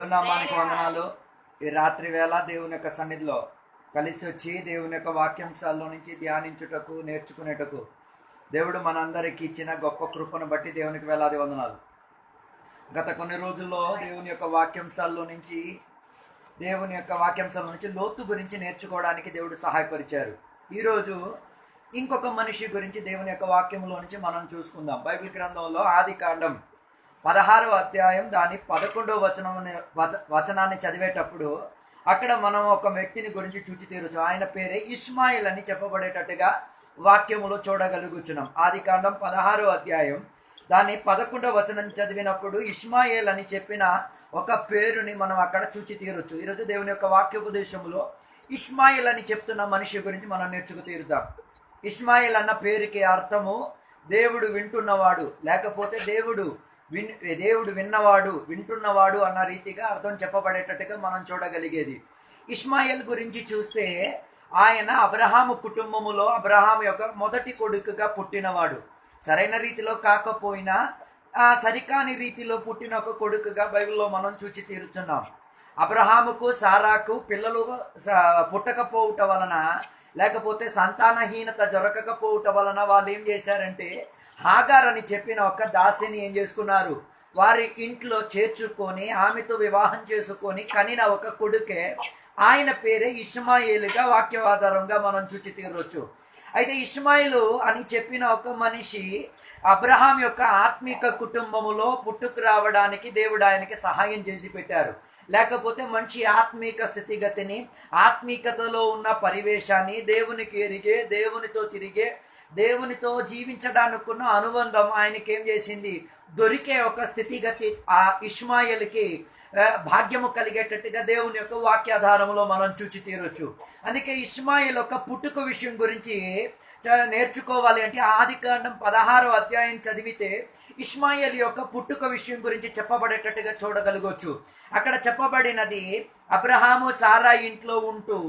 దేవుని నామానికి వందనాలు. ఈ రాత్రి వేళ దేవుని యొక్క సన్నిధిలో కలిసి వచ్చి దేవుని యొక్క వాక్యాంశాల్లో నుంచి ధ్యానించుటకు, నేర్చుకునేటకు దేవుడు మనందరికీ ఇచ్చిన గొప్ప కృపను బట్టి దేవునికి వేలాది వందనాలు. గత కొన్ని రోజుల్లో దేవుని యొక్క వాక్యాంశాల్లో నుంచి లోతు గురించి నేర్చుకోవడానికి దేవుడు సహాయపరిచారు. ఈరోజు ఇంకొక మనిషి గురించి దేవుని యొక్క వాక్యంలో నుంచి మనం చూసుకుందాం. బైబిల్ గ్రంథంలో ఆదికాండం 16వ అధ్యాయం దాని 11వ వచనాన్ని చదివేటప్పుడు అక్కడ మనం ఒక వ్యక్తిని గురించి చూచి తీరొచ్చు. ఆయన పేరే ఇష్మాయిల్ అని చెప్పబడేటట్టుగా వాక్యములో చూడగలుగుచున్నాం. ఆదికాండం 16వ అధ్యాయం దాని 11వ వచనం చదివినప్పుడు ఇష్మాయిల్ అని చెప్పిన ఒక పేరుని మనం అక్కడ చూచి తీరొచ్చు. ఈరోజు దేవుని యొక్క వాక్యోపదేశంలో ఇష్మాయిల్ అని చెప్తున్న మనిషి గురించి మనం నేర్చుకు తీరుతాం. ఇష్మాయిల్ అన్న పేరుకి అర్థము దేవుడు వింటున్నవాడు, లేకపోతే దేవుడు విన్నవాడు, వింటున్నవాడు అన్న రీతిగా అర్థం చెప్పబడేటట్టుగా మనం చూడగలిగేది. ఇష్మాయిల్ గురించి చూస్తే ఆయన అబ్రహాము కుటుంబములో అబ్రహాము యొక్క మొదటి కొడుకుగా పుట్టినవాడు. సరైన రీతిలో కాకపోయినా సరికాని రీతిలో పుట్టిన ఒక కొడుకుగా బైబిల్లో మనం చూచి తీరుతున్నాం. అబ్రహాముకు సారాకు పిల్లలు పుట్టకపోవటం వలన, లేకపోతే సంతానహీనత జరగకపోవట వలన వాళ్ళు ఏం చేశారంటే హాగార్ అని చెప్పిన ఒక దాసిని ఏం చేసుకున్నారు, వారి ఇంట్లో చేర్చుకొని ఆమెతో వివాహం చేసుకొని కనిన ఒక కొడుకే, ఆయన పేరే ఇష్మాయిలుగా వాక్యాధారంగా మనం చూచి తీరవచ్చు. అయితే ఇష్మాయిలు అని చెప్పిన ఒక మనిషి అబ్రహాం యొక్క ఆత్మీక కుటుంబములో పుట్టుకు రావడానికి దేవుడు ఆయనకి సహాయం చేసి పెట్టారు. లేకపోతే మంచి ఆత్మీక స్థితిగతిని, ఆత్మీకతలో ఉన్న పరివేశాన్ని, దేవునికి ఎరిగే, దేవునితో తిరిగే, దేవునితో జీవించడానికి ఉన్న అనుబంధం ఆయనకి ఏం చేసింది, దొరికే ఒక స్థితిగతి ఆ ఇష్మాయిల్కి భాగ్యము కలిగేటట్టుగా దేవుని యొక్క వాక్యాధారములో మనం చూచి తీరొచ్చు. అందుకే ఇష్మాయిల్ యొక్క పుట్టుక విషయం గురించి నేర్చుకోవాలి అంటే ఆదికాండం 16వ అధ్యాయం చదివితే ఇష్మాయిల్ యొక్క పుట్టుక విషయం గురించి చెప్పబడేటట్టుగా చూడగలగొచ్చు. అక్కడ చెప్పబడినది, అబ్రహాము సారా ఇంట్లో ఉంటూ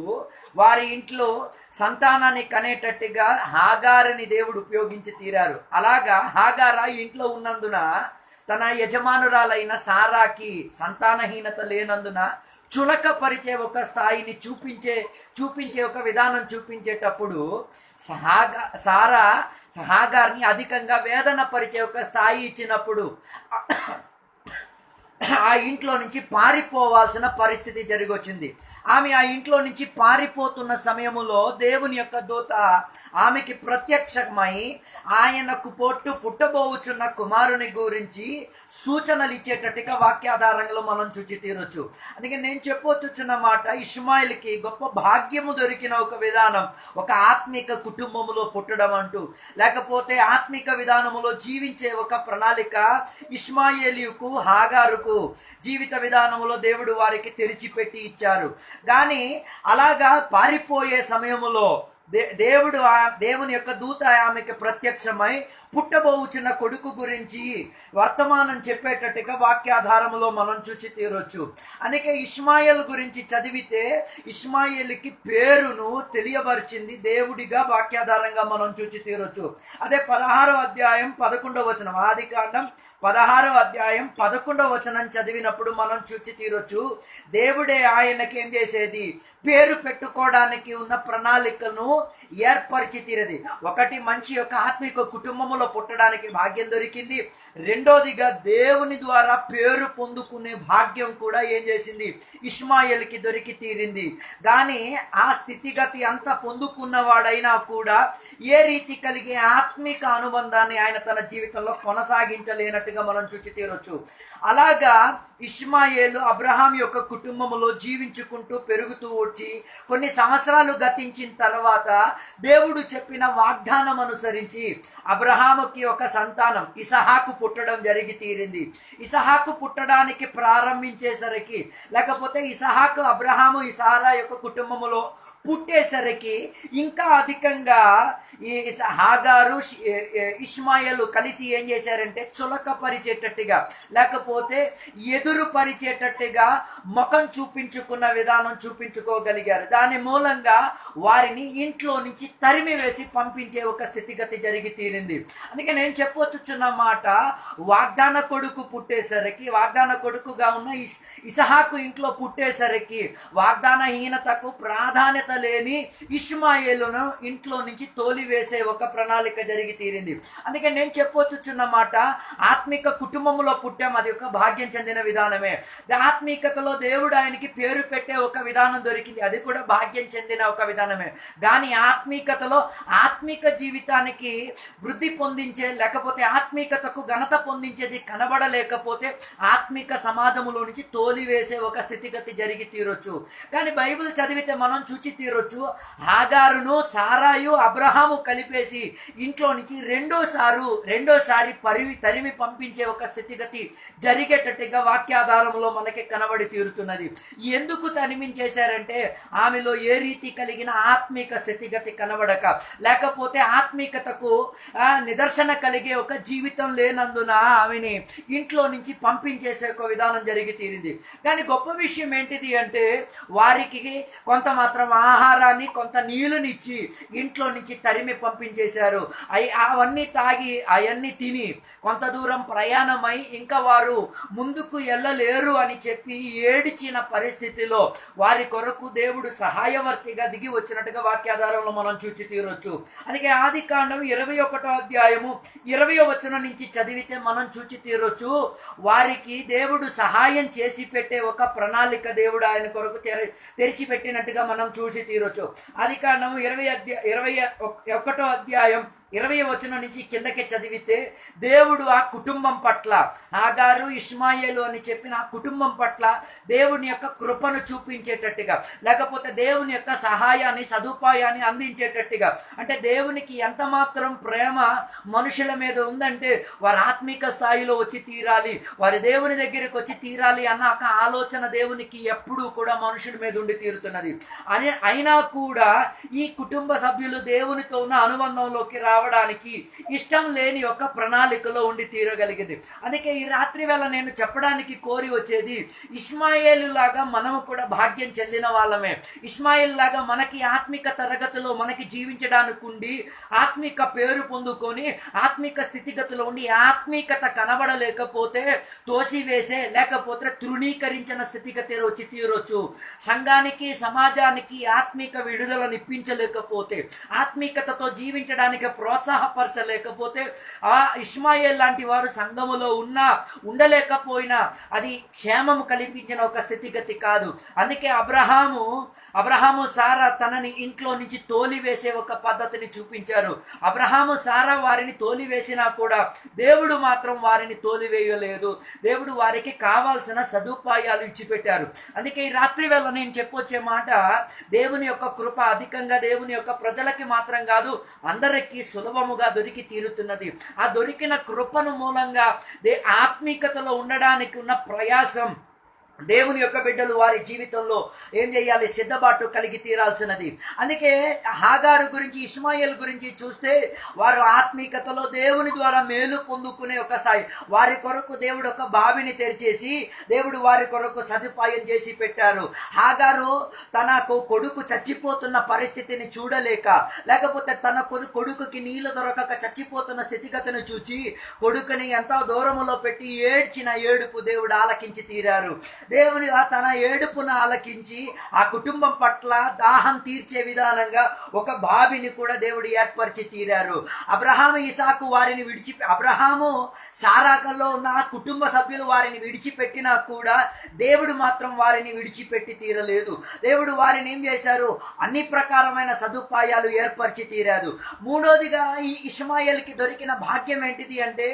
వారి ఇంట్లో సంతానాన్ని కనేటట్టుగా హాగారుని దేవుడు ఉపయోగించి తీరారు. అలాగా హాగారా ఇంట్లో ఉన్నందున తన యజమానురాలైన సారాకి సంతానహీనత లేనందున చులకపరిచే ఒక స్థాయిని చూపించే ఒక విధానం చూపించేటప్పుడు సారా హాగార్ని అధికంగా వేదన పరిచే ఒక స్థాయి ఇచ్చినప్పుడు ఆ ఇంట్లో నుంచి పారిపోవాల్సిన పరిస్థితి జరిగొచ్చింది. ఆమె ఆ ఇంట్లో నుంచి పారిపోతున్న సమయములో దేవుని యొక్క దూత ఆమెకి ప్రత్యక్షమై ఆయనకు పుట్టబోచున్న కుమారుని గురించి సూచనలు ఇచ్చేటట్టుగా వాక్యాధారంలో మనం చూచి తీరొచ్చు. అందుకే నేను చెప్పొచ్చున్న మాట, ఇష్మాయిల్కి గొప్ప భాగ్యము దొరికిన ఒక విధానం, ఒక ఆత్మిక కుటుంబములో పుట్టడం అంటూ, లేకపోతే ఆత్మిక విధానములో జీవించే ఒక ప్రణాళిక ఇష్మాయేలీయుకు హాగారుకు జీవిత విధానములో దేవుడు వారికి తెరిచిపెట్టి ఇచ్చారు. కానీ అలాగా పారిపోయే సమయములో దేవుని యొక్క దూత ఆమెకి ప్రత్యక్షమై పుట్టబోచున్న కొడుకు గురించి వర్తమానం చెప్పేటట్టుగా వాక్యాధారములో మనం చూచి తీరొచ్చు. అందుకే ఇష్మాయిల్ గురించి చదివితే ఇష్మాయిల్కి పేరును తెలియబరిచింది దేవుడిగా వాక్యాధారంగా మనం చూచి తీరొచ్చు. అదే 16వ అధ్యాయం 11వ వచనం, ఆదికాండం 16వ అధ్యాయం 11వ వచనం చదివినప్పుడు మనం చూచి తీరొచ్చు, దేవుడే ఆయనకి ఏం చేసేది, పేరు పెట్టుకోవడానికి ఉన్న ప్రణాళికను ఏర్పరిచి తీరేది. ఒకటి, మంచి యొక్క ఆత్మిక కుటుంబములో పుట్టడానికి భాగ్యం దొరికింది. రెండోదిగా దేవుని ద్వారా పేరు పొందుకునే భాగ్యం కూడా ఏం చేసింది, ఇష్మాయిల్కి దొరికి తీరింది. కానీ ఆ స్థితిగతి అంతా పొందుకున్నవాడైనా కూడా ఏ రీతి కలిగే ఆత్మిక అనుబంధాన్ని ఆయన తన జీవితంలో కొనసాగించలేనట్టుగా మనం చూచి తీరొచ్చు. అలాగా ఇష్మాయేలు అబ్రహాం యొక్క కుటుంబములో జీవించుకుంటూ పెరుగుతూ వచ్చి కొన్ని సంవత్సరాలు గతించిన తర్వాత దేవుడు చెప్పిన వాగ్దానం అనుసరించి అబ్రహాముకి ఒక సంతానం ఇసహాకు పుట్టడం జరిగి తీరింది. ఇసహాకు పుట్టడానికి ప్రారంభించేసరికి, లేకపోతే ఇసహాకు అబ్రహాము ఇసారా యొక్క కుటుంబములో పుట్టేసరికి ఇంకా అధికంగా ఈ హాగారు ఇష్మాయిల్ కలిసి ఏం చేశారంటే చులకపరిచేటట్టుగా, లేకపోతే ఎదురుపరిచేటట్టుగా ముఖం చూపించుకున్న విధానం చూపించుకోగలిగారు. దాని మూలంగా వారిని ఇంట్లో నుంచి తరిమి వేసి పంపించే ఒక స్థితిగతి జరిగి తీరింది. అందుకే నేను చెప్పొచ్చుచున్న మాట, వాగ్దాన కొడుకు పుట్టేసరికి, వాగ్దాన కొడుకుగా ఉన్న ఇసహాకు ఇంట్లో పుట్టేసరికి వాగ్దానహీనతకు ప్రాధాన్యత లేని ఇష్మాయేలును ఇంట్లో నుంచి తోలివేసే ఒక ప్రణాళిక జరిగి తీరింది. అందుకే నేను చెప్పొచ్చుచున్న మాట, ఆత్మిక కుటుంబంలో పుట్టాం, అది ఒక భాగ్యం చెందిన విధానమే. ఆత్మీకతలో దేవుడు ఆయనకి పేరు పెట్టే ఒక విధానం దొరికింది, అది కూడా భాగ్యం చెందిన ఒక విధానమే. కానీ ఆత్మీకతలో ఆత్మిక జీవితానికి వృద్ధి పొందించే, లేకపోతే ఆత్మీకతకు ఘనత పొందించేది కనబడలేకపోతే ఆత్మిక సమాజంలో నుంచి తోలివేసే ఒక స్థితిగతి జరిగి తీరొచ్చు. కానీ బైబిల్ చదివితే మనం చూచి తీరొచ్చు, హాగారును సారాయు అబ్రహాము కలిపేసి ఇంట్లో నుంచి రెండోసారి తరిమి పంపించే ఒక స్థితిగతి జరిగేటట్టుగా వాక్యాధారంలో మనకి కనబడి తీరుతున్నది. ఎందుకు తరిమించేశారంటే ఆమెలో ఏ రీతి కలిగిన ఆత్మిక స్థితిగతి కనబడక, లేకపోతే ఆత్మికతకు నిదర్శన కలిగే ఒక జీవితం లేనందున ఆమెని ఇంట్లో నుంచి పంపించేసే ఒక విధానం జరిగి తీరింది. కానీ గొప్ప విషయం ఏంటిది అంటే, వారికి కొంత మాత్రం ఆహారాన్ని, కొంత నీళ్ళనిచ్చి ఇంట్లో నుంచి తరిమి పంపించేశారు. అవన్నీ తాగి, అవన్నీ తిని కొంత దూరం ప్రయాణమై ఇంకా వారు ముందుకు వెళ్ళలేరు అని చెప్పి ఏడిచిన పరిస్థితిలో వారి కొరకు దేవుడు సహాయవర్తిగా దిగి వచ్చినట్టుగా వాక్యాధారంలో మనం చూచి తీరొచ్చు. అందుకే ఆదికాండం 21వ అధ్యాయము 20వ వచనం నుంచి చదివితే మనం చూచి తీరొచ్చు, వారికి దేవుడు సహాయం చేసి పెట్టే ఒక ప్రణాళిక దేవుడు ఆయన కొరకు తెరిచిపెట్టినట్టుగా మనం చూసి తీరొచ్చు. ఆదికాండం 21వ అధ్యాయం 20వ వచనం నుంచి కిందకి చదివితే దేవుడు ఆ కుటుంబం పట్ల, హాగారు ఇష్మాయేలు అని చెప్పిన ఆ కుటుంబం పట్ల దేవుని యొక్క కృపను చూపించేటట్టుగా, లేకపోతే దేవుని యొక్క సహాయాన్ని, సదుపాయాన్ని అందించేటట్టుగా, అంటే దేవునికి ఎంత మాత్రం ప్రేమ మనుషుల మీద ఉందంటే వారి ఆత్మిక స్థాయిలో వచ్చి తీరాలి, వారి దేవుని దగ్గరికి వచ్చి తీరాలి అన్న ఒక ఆలోచన దేవునికి ఎప్పుడూ కూడా మనుషుల మీద ఉండి తీరుతున్నది. అయినా కూడా ఈ కుటుంబ సభ్యులు దేవునితో ఉన్న అనుబంధంలోకి రావడానికి ఇష్టం లేని ఒక ప్రణాళికలో ఉండి తీరగలిగింది. అందుకే ఈ రాత్రి వేళ నేను చెప్పడానికి కోరి వచ్చేది, ఇష్మాయేలు లాగా మనము కూడా భాగ్యం చెందిన వాళ్ళమే. ఇష్మాయేలు లాగా మనకి ఆత్మిక తరగతిలో మనకి జీవించడానికి ఉండి, ఆత్మిక పేరు పొందుకొని, ఆత్మిక స్థితిగతిలో ఉండి ఆత్మికత కనబడలేకపోతే తోసివేసే, లేకపోతే తృణీకరించిన స్థితిగతి వచ్చి తీరొచ్చు. సంఘానికి, సమాజానికి ఆత్మిక విడుదలను ఇప్పించలేకపోతే, ఆత్మికతతో జీవించడానికి ప్రోత్సాహపరచలేకపోతే, ఆ ఇష్మాయేల్ లాంటి వారు సంఘములో ఉండలేకపోయినా అది క్షేమము కల్పించిన ఒక స్థితిగతి కాదు. అందుకే అబ్రహాము సారా తనని ఇంట్లో నుంచి తోలివేసే ఒక పద్ధతిని చూపించారు. అబ్రహాము సారా వారిని తోలివేసినా కూడా దేవుడు మాత్రం వారిని తోలివేయలేదు. దేవుడు వారికి కావాల్సిన సదుపాయాలు ఇచ్చిపెట్టారు. అందుకే ఈ రాత్రి వేళ నేను చెప్పొచ్చే మాట, దేవుని యొక్క కృప అధికంగా దేవుని యొక్క ప్రజలకి మాత్రం కాదు, అందరికీ సులభముగా దొరికి తీరుతున్నది. ఆ దొరికిన కృపను మూలంగా ఆత్మీకతలో ఉండడానికి ఉన్న ప్రయాసం దేవుని యొక్క బిడ్డలు వారి జీవితంలో ఏం చేయాలి, సిద్ధపాటు కలిగి తీరాల్సినది. అందుకే హాగారు గురించి, ఇష్మాయేల్ గురించి చూస్తే వారు ఆత్మీకతలో దేవుని ద్వారా మేలు పొందుకునే ఒక స్థాయి. వారి కొరకు దేవుడు ఒక బావిని తెరిచేసి దేవుడు వారి కొరకు సదుపాయం చేసి పెట్టారు. హాగారు తన కొడుకు చచ్చిపోతున్న పరిస్థితిని చూడలేక, లేకపోతే తన కొడుకుకి నీళ్లు దొరకక చచ్చిపోతున్న స్థితిగతిని చూచి కొడుకుని ఎంతో దూరములో పెట్టి ఏడ్చిన ఏడుపు దేవుడు ఆలకించి తీరారు. దేవుని తన ఏడుపును ఆలకించి ఆ కుటుంబం పట్ల దాహం తీర్చే విధానంగా ఒక బావిని కూడా దేవుడు ఏర్పరిచి తీరారు. అబ్రహాము ఇసాకు వారిని అబ్రహాము సారాకల్లో ఉన్న కుటుంబ సభ్యులు వారిని విడిచిపెట్టినా కూడా దేవుడు మాత్రం వారిని విడిచిపెట్టి తీరలేదు. దేవుడు వారిని ఏం చేశారు, అన్ని ప్రకారమైన సదుపాయాలు ఏర్పరిచి తీరారు. మూడోదిగా ఈ ఇష్మాయేల్కి దొరికిన భాగ్యం ఏంటిది అంటే,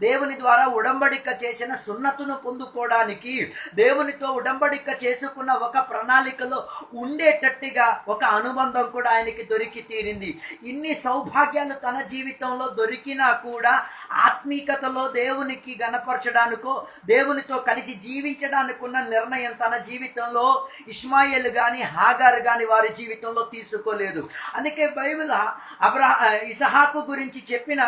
దేవుని ద్వారా ఉడంబడిక చేసిన సున్నతును పొందుకోవడానికి, దేవునితో ఉడంబడిక చేసుకున్న ఒక ప్రణాళికలో ఉండేటట్టుగా ఒక అనుబంధం కూడా ఆయనకి దొరికి తీరింది. ఇన్ని సౌభాగ్యాలు తన జీవితంలో దొరికినా కూడా ఆత్మీకతలో దేవునికి గణపరచడానికో, దేవునితో కలిసి జీవించడానికి ఉన్న నిర్ణయం తన జీవితంలో ఇష్మాయేలు కానీ హాగారు కానీ వారి జీవితంలో తీసుకోలేదు. అందుకే బైబిల్ ఇసహాకు గురించి చెప్పిన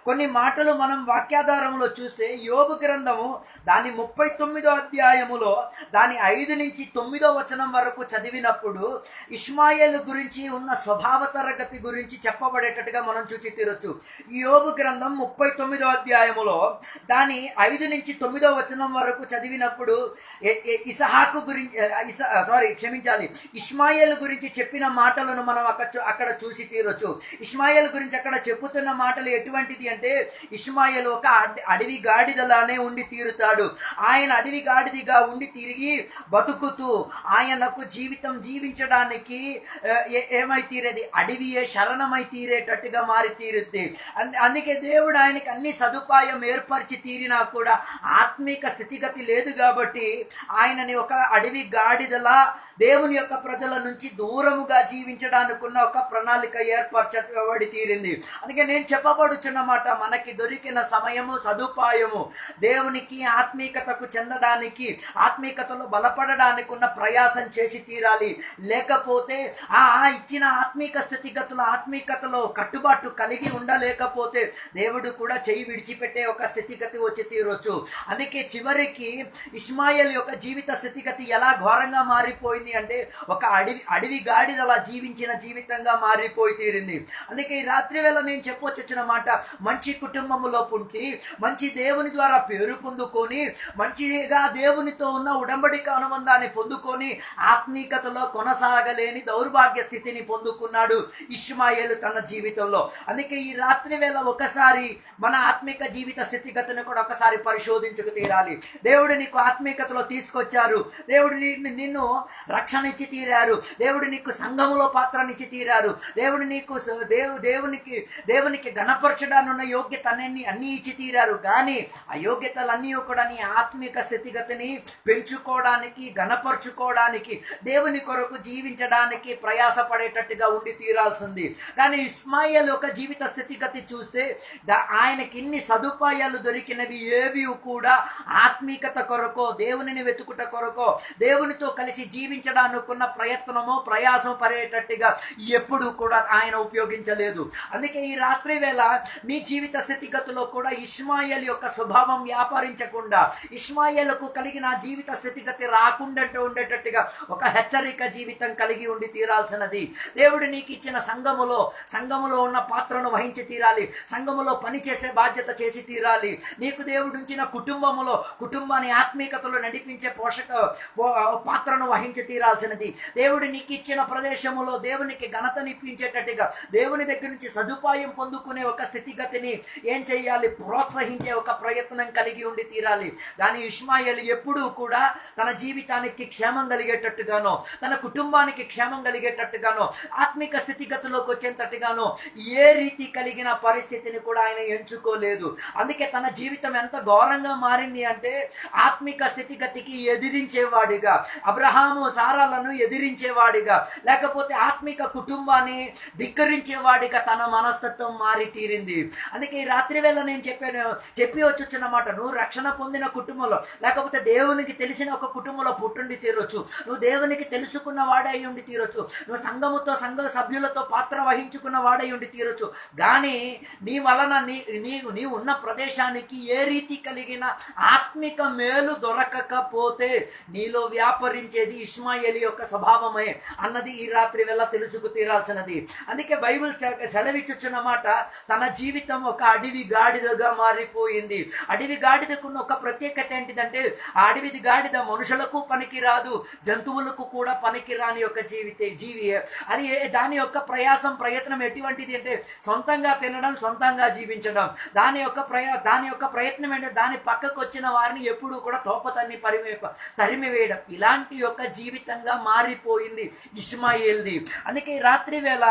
కొన్ని మాటలు మనం వాక్యాధారంలో చూస్తే, యోబు గ్రంథము దాని 39వ అధ్యాయములో దాని 5-9 వరకు చదివినప్పుడు ఇష్మాయేలు గురించి ఉన్న స్వభావ తరగతి గురించి చెప్పబడేటట్టుగా మనం చూచి తీరొచ్చు. ఈ యోబు గ్రంథం 39 దాని 5-9 వరకు చదివినప్పుడు ఇసహాకు గురించి ఇష్మాయేలు గురించి చెప్పిన మాటలను మనం అక్కడ చూసి తీరొచ్చు. ఇష్మాయేలు గురించి అక్కడ చెప్పుతున్న మాటలు ఎటువంటిది అంటే, ఇష్మాయేలు ఒక అడవి గాడిదలానే ఉండి తీరుతాడు. ఆయన అడవి గాడిదిగా ఉండి తిరిగి బతుకుతూ ఆయనకు జీవితం జీవించడానికి ఏమై తీరేది, అడవియే శరణమై తీరేటట్టుగా మారి తీరుద్ది. అందుకే దేవుడు ఆయనకి అన్ని సదుపాయం ఏర్పరిచి తీరినా కూడా ఆత్మీక స్థితిగతి లేదు కాబట్టి ఆయనని ఒక అడవి గాడిదలా దేవుని యొక్క ప్రజల నుంచి దూరముగా జీవించడానికి ఉన్న ఒక ప్రణాళిక ఏర్పరచబడి తీరింది. అందుకే నేను చెప్పబడుచున్నమాట, మనకి దొరికిన సమయము సదుపాయము దేవునికి ఆత్మీకతకు చెందడానికి, ఆత్మీకతలో బలపడడానికి ఉన్న ప్రయాసం చేసి తీరాలి. లేకపోతే ఇచ్చిన ఆత్మీక స్థితిగతుల ఆత్మీకతలో కట్టుబాటు కలిగి ఉండలేకపోతే దేవుడు కూడా చెయ్యి విడిచిపెట్టే ఒక స్థితిగతి వచ్చి తీరొచ్చు. అందుకే చివరికి ఇష్మాయేల్ యొక్క జీవిత స్థితిగతి ఎలా ఘోరంగా మారిపోయింది అంటే, ఒక అడవి గాడిదలా జీవించిన జీవితంగా మారిపోయి తీరింది. అందుకే ఈ రాత్రి వేళ నేను చెప్పొచ్చిన మాట, మంచి కుటుంబములో పుట్టి మంచి దేవుని ద్వారా పేరు పొందుకొని మంచిగా దేవునితో ఉన్న ఉడంబడిక అనుబంధాన్ని పొందుకొని ఆత్మీకతలో కొనసాగలేని దౌర్భాగ్య స్థితిని పొందుకున్నాడు ఇష్మాయేలు తన జీవితంలో. అందుకే ఈ రాత్రి వేళ ఒకసారి మన ఆత్మిక జీవిత స్థితిగతిని కూడా ఒకసారి పరిశోధించుకు తీరాలి. దేవుడు నీకు ఆత్మీకతలో తీసుకొచ్చారు, దేవుడు నిన్ను రక్షణ ఇచ్చి తీరారు, దేవుడు నీకు సంఘములో పాత్రనిచ్చి తీరారు, దేవుడు నీకు దేవునికి ఘనపరచడానికి ఉన్న యోగ్యత అన్ని ఇచ్చి తీరారు. కానీ ఆ యోగ్యతలన్నీ కూడా నీ ఆత్మిక స్థితిగతిని పెంచుకోవడానికి, ఘనపరచుకోవడానికి, దేవుని కొరకు జీవించడానికి ప్రయాసపడేటట్టుగా ఉండి తీరాల్సింది. కానీ ఇష్మాయేలు యొక్క జీవిత స్థితిగతి చూస్తే ఆయనకి ఇన్ని సదుపాయాలు దొరికినవి ఏవి కూడా ఆత్మీకత కొరకో, దేవునిని వెతుకుట కొరకో, దేవునితో కలిసి జీవించడానికి ఉన్న ప్రయాసం పడేటట్టుగా ఎప్పుడు కూడా ఆయన ఉపయోగించలేదు. అందుకే ఈ రాత్రి వేళ నీ జీవిత స్థితిగతిలో కూడా ఇష్మాయేలు యొక్క స్వభావం వ్యాపరించకుండా, ఇష్మాయేలుకు కలిగిన జీవిత స్థితిగతి రాకుండా ఉండేటట్టుగా ఒక హెచ్చరిక జీవితం కలిగి ఉండి తీరాల్సినది. దేవుడు నీకు ఇచ్చిన సంఘములో ఉన్న పాత్రను వహించి తీరాలి, సంఘములో పనిచేసే బాధ్యత చేసి తీరాలి. నీకు దేవుడు ఉంచిన కుటుంబాన్ని ఆత్మీకతలో నడిపించే పాత్రను వహించి తీరాల్సినది. దేవుడు నీకు ఇచ్చిన ప్రదేశములో దేవునికి ఘనతనిప్పించేటట్టుగా, దేవుని దగ్గర నుంచి సదుపాయం పొందుకునే ఒక స్థితిగతిని ఏం చేయాలి, ప్రోత్సహించే ఒక ప్రయత్నం కలిగి ఉండి తీరాలి. కానీ ఇష్మాయేలు ఎప్పుడూ కూడా తన జీవితానికి క్షేమం కలిగేటట్టుగానో, తన కుటుంబానికి క్షేమం కలిగేటట్టుగానో, ఆత్మిక స్థితిగతిలోకి వచ్చేటట్టుగానో ఏ రీతి కలిగిన పరిస్థితిని కూడా ఆయన ఎంచుకోలేదు. అందుకే తన జీవితం ఎంత ఘోరంగా మారింది అంటే, ఆత్మిక స్థితిగతికి ఎదిరించేవాడిగా, అబ్రహాము సారాలను ఎదిరించేవాడిగా, లేకపోతే ఆత్మిక కుటుంబాన్ని ధిక్కరించేవాడిగా తన మనస్తత్వం మారి తీరింది. అందుకే ఈ రాత్రి వేళ నేను చెప్పి వచ్చున్నమాట, నువ్వు రక్షణ పొందిన కుటుంబంలో, లేకపోతే దేవునికి తెలిసిన ఒక కుటుంబంలో పుట్టుండి తీరొచ్చు, నువ్వు దేవునికి తెలుసుకున్న వాడై ఉండి తీరొచ్చు, నువ్వు సంఘ సభ్యులతో పాత్ర వహించుకున్న వాడై ఉండి తీరొచ్చు. కానీ నీ వలన నీ ఉన్న ప్రదేశానికి ఏ రీతి కలిగిన ఆత్మిక మేలు దొరకకపోతే నీలో వ్యాపరించేది ఇష్మాయేలు యొక్క స్వభావమే అన్నది ఈ రాత్రి వేళ తెలుసుకు తీరాల్సినది. అందుకే బైబిల్ సెలవిచ్చుచున్నమాట, తన జీవితం ఒక అడవి గాడిదగా మారిపోయింది. అడవి గాడిదకున్న ఒక ప్రత్యేకత ఏంటిదంటే, ఆ అడవి గాడిద మనుషులకు పనికి రాదు, జంతువులకు కూడా పనికి రాని యొక్క జీవి. అది దాని యొక్క ప్రయత్నం ఎటువంటిది అంటే, సొంతంగా తినడం, సొంతంగా జీవించడం. దాని యొక్క ప్రయత్నం అంటే దాని పక్కకు వచ్చిన వారిని ఎప్పుడూ కూడా తోపతన్ని తరిమివేయడం. ఇలాంటి యొక్క జీవితంగా మారిపోయింది ఇష్మాయేల్ది. అందుకే రాత్రి వేళ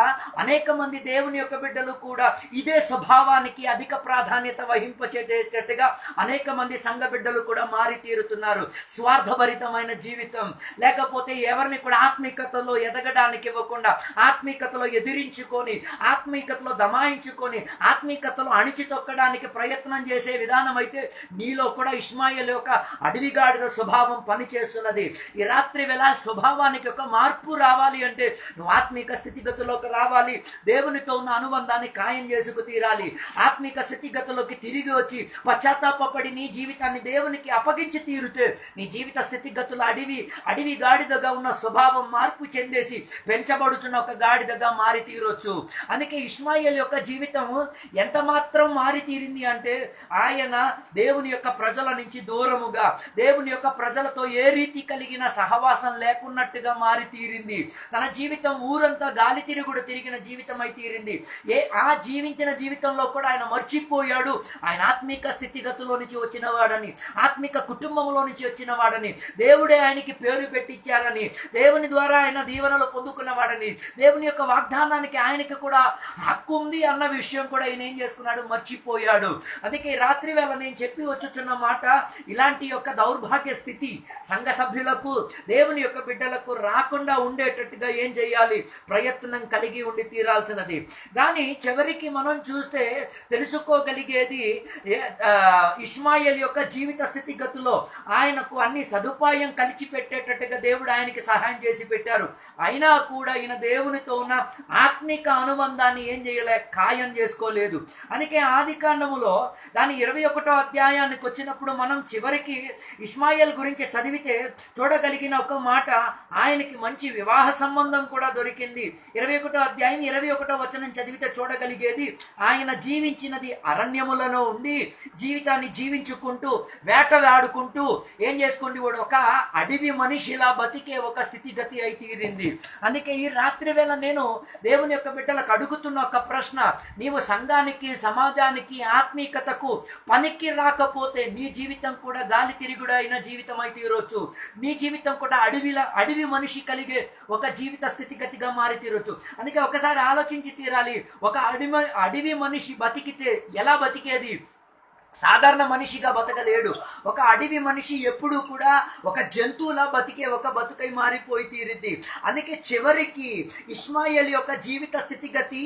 అనేక మంది దేవుని యొక్క బిడ్డలు కూడా ఇదే స్వభావానికి అధిక ప్రాధాన్యత వహింపచేటట్టుగా అనేక మంది సంఘ బిడ్డలు కూడా మారి తీరుతున్నారు. స్వార్థభరితమైన జీవితం, లేకపోతే ఎవరిని కూడా ఆత్మీకతలో ఎదగడానికి ఇవ్వకుండా, ఆత్మీకతలో ఎదిరించుకొని, ఆత్మీకతలో దమాయించుకొని, ఆత్మీకతలో అణిచితొక్కడానికి ప్రయత్నం చేసే విధానం అయితే నీలో కూడా ఇష్మాయేలు యొక్క అడవిగాడిద స్వభావం పనిచేస్తున్నది. ఈ రాత్రి వేళ స్వభావానికి ఒక మార్పు రావాలి అంటే నువ్వు ఆత్మీక స్థితిగతిలోకి రావాలి. దేవునితో ఉన్న అనుబంధాన్ని ఖాయం చేసుకు తీరాలి. ఆత్మీక స్థితిగతిలోకి తిరిగి వచ్చి పశ్చాత్తాపడి నీ జీవితాన్ని దేవునికి అప్పగించి తీరితే నీ జీవిత స్థితిగతులు అడవి గాడిదగా ఉన్న స్వభావం మార్పు చెందేసి పెంచబడుతున్న ఒక గాడిదగా మారి తీరొచ్చు. అందుకే ఇష్మాయేలు యొక్క జీవితం ఎంత మాత్రం మారి తీరింది అంటే ఆయన దేవుని యొక్క ప్రజల నుంచి దూరముగా, దేవుని యొక్క ప్రజలతో ఏ రీతి కలిగిన సహవాసం లేకున్నట్టుగా మారి తీరింది. తన జీవితం ఊరంతా గాలి తిరుగుడు తిరిగిన జీవితం అయి తీరింది. ఆ జీవించిన జీవితంలో కూడా ఆయన మర్చిపోయాడు ఆయన ఆత్మీక స్థితిగతిలో నుంచి వచ్చిన వాడని, ఆత్మిక కుటుంబంలో నుంచి వచ్చిన వాడని, దేవుడే ఆయనకి పేరు పెట్టించారని, దేవుని ద్వారా ఆయన దీవెనలు పొందుకున్న వాడని, దేవుని యొక్క వాగ్దానానికి ఆయనకి కూడా హక్కు ఉంది అన్న విషయం కూడా ఆయన ఏం చేసుకున్నాడు, మర్చిపోయాడు. అందుకే రాత్రి వేళ నేను చెప్పి వచ్చుచున్న మాట, ఇలాంటి యొక్క దౌర్భాగ్య స్థితి సంఘ సభ్యులకు, దేవుని యొక్క బిడ్డలకు రాకుండా ఉండేటట్టుగా ఏం చేయాలి, ప్రయత్నం కలిగి ఉండి తీరాల్సినది. కానీ చివరికి మనం చూస్తే తెలుసుకోగలిగేది ఇష్మాయేలు యొక్క జీవిత స్థితిగతుల్లో ఆయనకు అన్ని సదుపాయం కలిసి పెట్టేటట్టుగా దేవుడు ఆయనకి సహాయం చేసి పెట్టారు. అయినా కూడా ఈయన దేవునితో ఉన్న ఆత్మిక అనుబంధాన్ని ఏం చేయలే, ఖాయం చేసుకోలేదు. అందుకే ఆదికాండములో దాని 21వ అధ్యాయానికి వచ్చినప్పుడు మనం చివరికి ఇష్మాయేల్ గురించి చదివితే చూడగలిగిన ఒక మాట, ఆయనకి మంచి వివాహ సంబంధం కూడా దొరికింది. 21వ అధ్యాయం 21వ వచనం చదివితే చూడగలిగేది, ఆయన జీవించినది అరణ్యములలో ఉండి జీవితాన్ని జీవించుకుంటూ వేటలాడుకుంటూ ఏం చేసుకుంటూ ఒక అడవి మనిషిలా బతికే ఒక స్థితిగతి అయి తీరింది. అందుకే ఈ రాత్రి వేళ నేను దేవుని యొక్క బిడ్డలకు అడుగుతున్న ఒక ప్రశ్న, నీవు సంఘానికి, సమాజానికి, ఆత్మీకతకు పనికి రాకపోతే నీ జీవితం కూడా గాలి తిరుగుడు అయిన జీవితం అయి తీరొచ్చు. నీ జీవితం కూడా అడవి మనిషి కలిగే ఒక జీవిత స్థితిగతిగా మారి తీరొచ్చు. అందుకే ఒకసారి ఆలోచించి తీరాలి, ఒక అడవి మనిషి బతికితే ఎలా బతికేది? సాధారణ మనిషిగా బతకలేడు. ఒక అడవి మనిషి ఎప్పుడూ కూడా ఒక జంతువులా బతికే ఒక బతుకై మారిపోయి తీరింది. అందుకే చివరికి ఇష్మాయేలు యొక్క జీవిత స్థితిగతి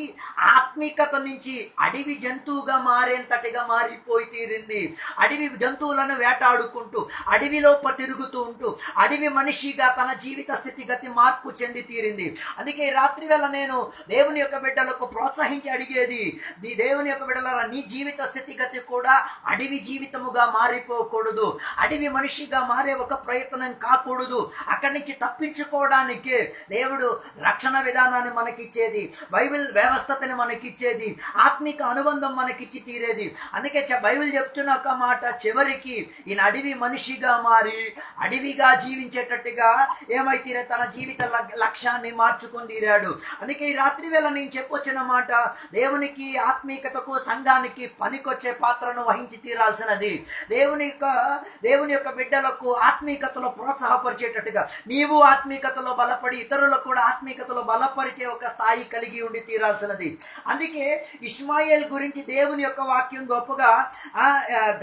ఆత్మీకత నుంచి అడవి జంతువుగా మారేంతటిగా మారిపోయి తీరింది. అడవి జంతువులను వేటాడుకుంటూ అడవిలో తిరుగుతూ ఉంటూ అడవి మనిషిగా తన జీవిత స్థితిగతి మార్పు చెంది తీరింది. అందుకే రాత్రి వేళ నేను దేవుని యొక్క బిడ్డలకు ప్రోత్సహించి అడిగేది, నీ దేవుని యొక్క బిడ్డల నీ జీవిత స్థితిగతి కూడా అడవి జీవితముగా మారిపోకూడదు. అడవి మనిషిగా మారే ఒక ప్రయత్నం కాకూడదు. అక్కడి నుంచి తప్పించుకోవడానికి దేవుడు రక్షణ విధానాన్ని మనకిచ్చేది, బైబిల్ వ్యవస్థతని మనకిచ్చేది, ఆత్మిక అనుబంధం మనకిచ్చి తీరేది. అందుకే బైబిల్ చెప్తున్న ఒక మాట, చివరికి ఈయన అడవి మనిషిగా మారి అడవిగా జీవించేటట్టుగా ఏమైతే తన జీవిత లక్ష్యాన్ని మార్చుకొని తీరాడు. అందుకే ఈ రాత్రి వేళ నేను చెప్పొచ్చిన మాట, దేవునికి, ఆత్మీకతకు, సంఘానికి పనికొచ్చే పాత్రను వహించి తీరాల్సినది. దేవుని యొక్క బిడ్డలకు ఆత్మీకతలో ప్రోత్సాహపరిచేటట్టుగా నీవు ఆత్మీకతలో బలపడి ఇతరులకు కూడా ఆత్మీకతలో బలపరిచే ఒక స్థాయి కలిగి ఉండి తీరాల్సినది. అందుకే ఇష్మాయేల్ గురించి దేవుని యొక్క వాక్యం గొప్పగా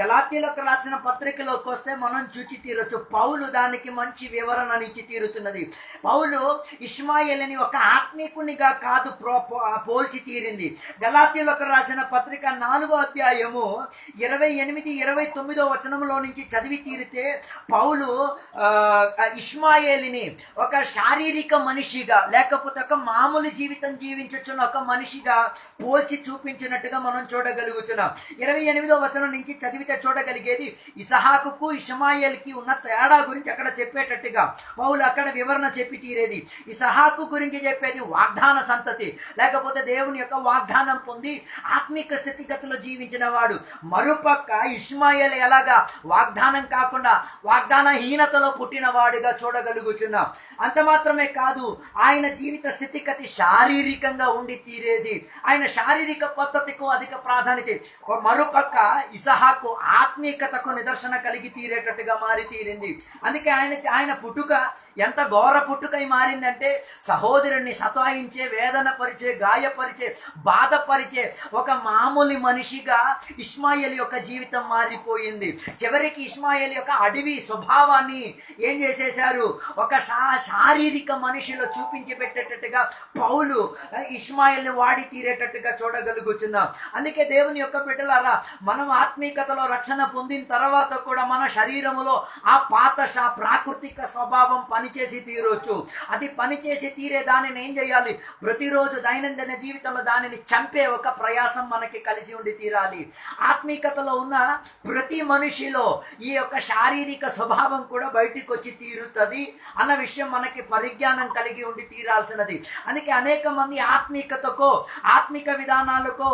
గలాతీయులకు రాసిన పత్రికలోకి వస్తే మనం చూచి తీరొచ్చు. పౌలు దానికి మంచి వివరణ ఇచ్చి తీరుతున్నది. పౌలు ఇష్మాయేల్ని ఒక ఆత్మీకునిగా కాదు పోల్చి తీరింది. గలాతీయులకు రాసిన పత్రిక 4వ అధ్యాయము 28-29 వచనంలో నుంచి చదివి తీరితే పౌలు ఇష్మాయేలుని ఒక శారీరక మనిషిగా, లేకపోతే ఒక మామూలు జీవితం జీవించుచున్న ఒక మనిషిగా పోల్చి చూపించినట్టుగా మనం చూడగలుగుతున్నాం. 28వ వచనం నుంచి చదివితే చూడగలిగేది, ఇసహాకుకు ఇష్మాయేలుకి ఉన్న తేడా గురించి అక్కడ చెప్పేటట్టుగా పౌలు అక్కడ వివరణ చెప్పి తీరేది. ఇసహాకు గురించి చెప్పేది వాగ్దాన సంతతి, లేకపోతే దేవుని యొక్క వాగ్దానం పొంది ఆత్మిక స్థితిగతిలో జీవించిన వాడు. మరుపక్క ఇష్మాయేలు ఎలాగా వాగ్దానం కాకుండా వాగ్దానహీనతలో పుట్టిన వాడిగా చూడగలుగుతున్నాం. అంత మాత్రమే కాదు, ఆయన జీవిత స్థితిగతి శారీరకంగా ఉండి తీరేది. ఆయన శారీరక పద్ధతికు అధిక ప్రాధాన్యత. మరుపక్క ఇసహాకు ఆత్మీకతకు నిదర్శన కలిగి తీరేటట్టుగా మారి తీరింది. అందుకే ఆయన పుట్టుక ఎంత ఘోర పుట్టుకై మారిందంటే, సహోదరుణ్ణి సతాయించే, వేదన పరిచే, గాయపరిచే, బాధపరిచే ఒక మామూలు మనిషిగా ఇష్మాయేలు యొక్క యొక్క జీవితం మారిపోయింది. చివరికి ఇష్మాయేలు యొక్క అడవి స్వభావాన్ని ఏం చేసేశారు, ఒక శారీరక మనిషిలో చూపించి పెట్టేటట్టుగా పౌలు ఇష్మాయేల్ని వాడి తీరేటట్టుగా చూడగలుగుతున్నాం. అందుకే దేవుని యొక్క బిడ్డలారా, మనం ఆత్మీయతలో రక్షణ పొందిన తర్వాత కూడా మన శరీరములో ఆ పాత ప్రాకృతిక స్వభావం పనిచేసి తీరొచ్చు. అది పనిచేసి తీరే దానిని ఏం చేయాలి, ప్రతిరోజు దైనందిన జీవితంలో దానిని చంపే ఒక ప్రయాసం మనకి కలిసి ఉండి తీరాలి. ఆత్మీయతలో ఉన్న ప్రతి మనిషిలో ఈ యొక్క శారీరక స్వభావం కూడా బయటికి వచ్చి తీరుతుంది అన్న విషయం మనకి పరిజ్ఞానం కలిగి ఉండి తీరాల్సినది. అందుకే అనేక మంది ఆత్మీయతకో ఆత్మిక విధానాలకో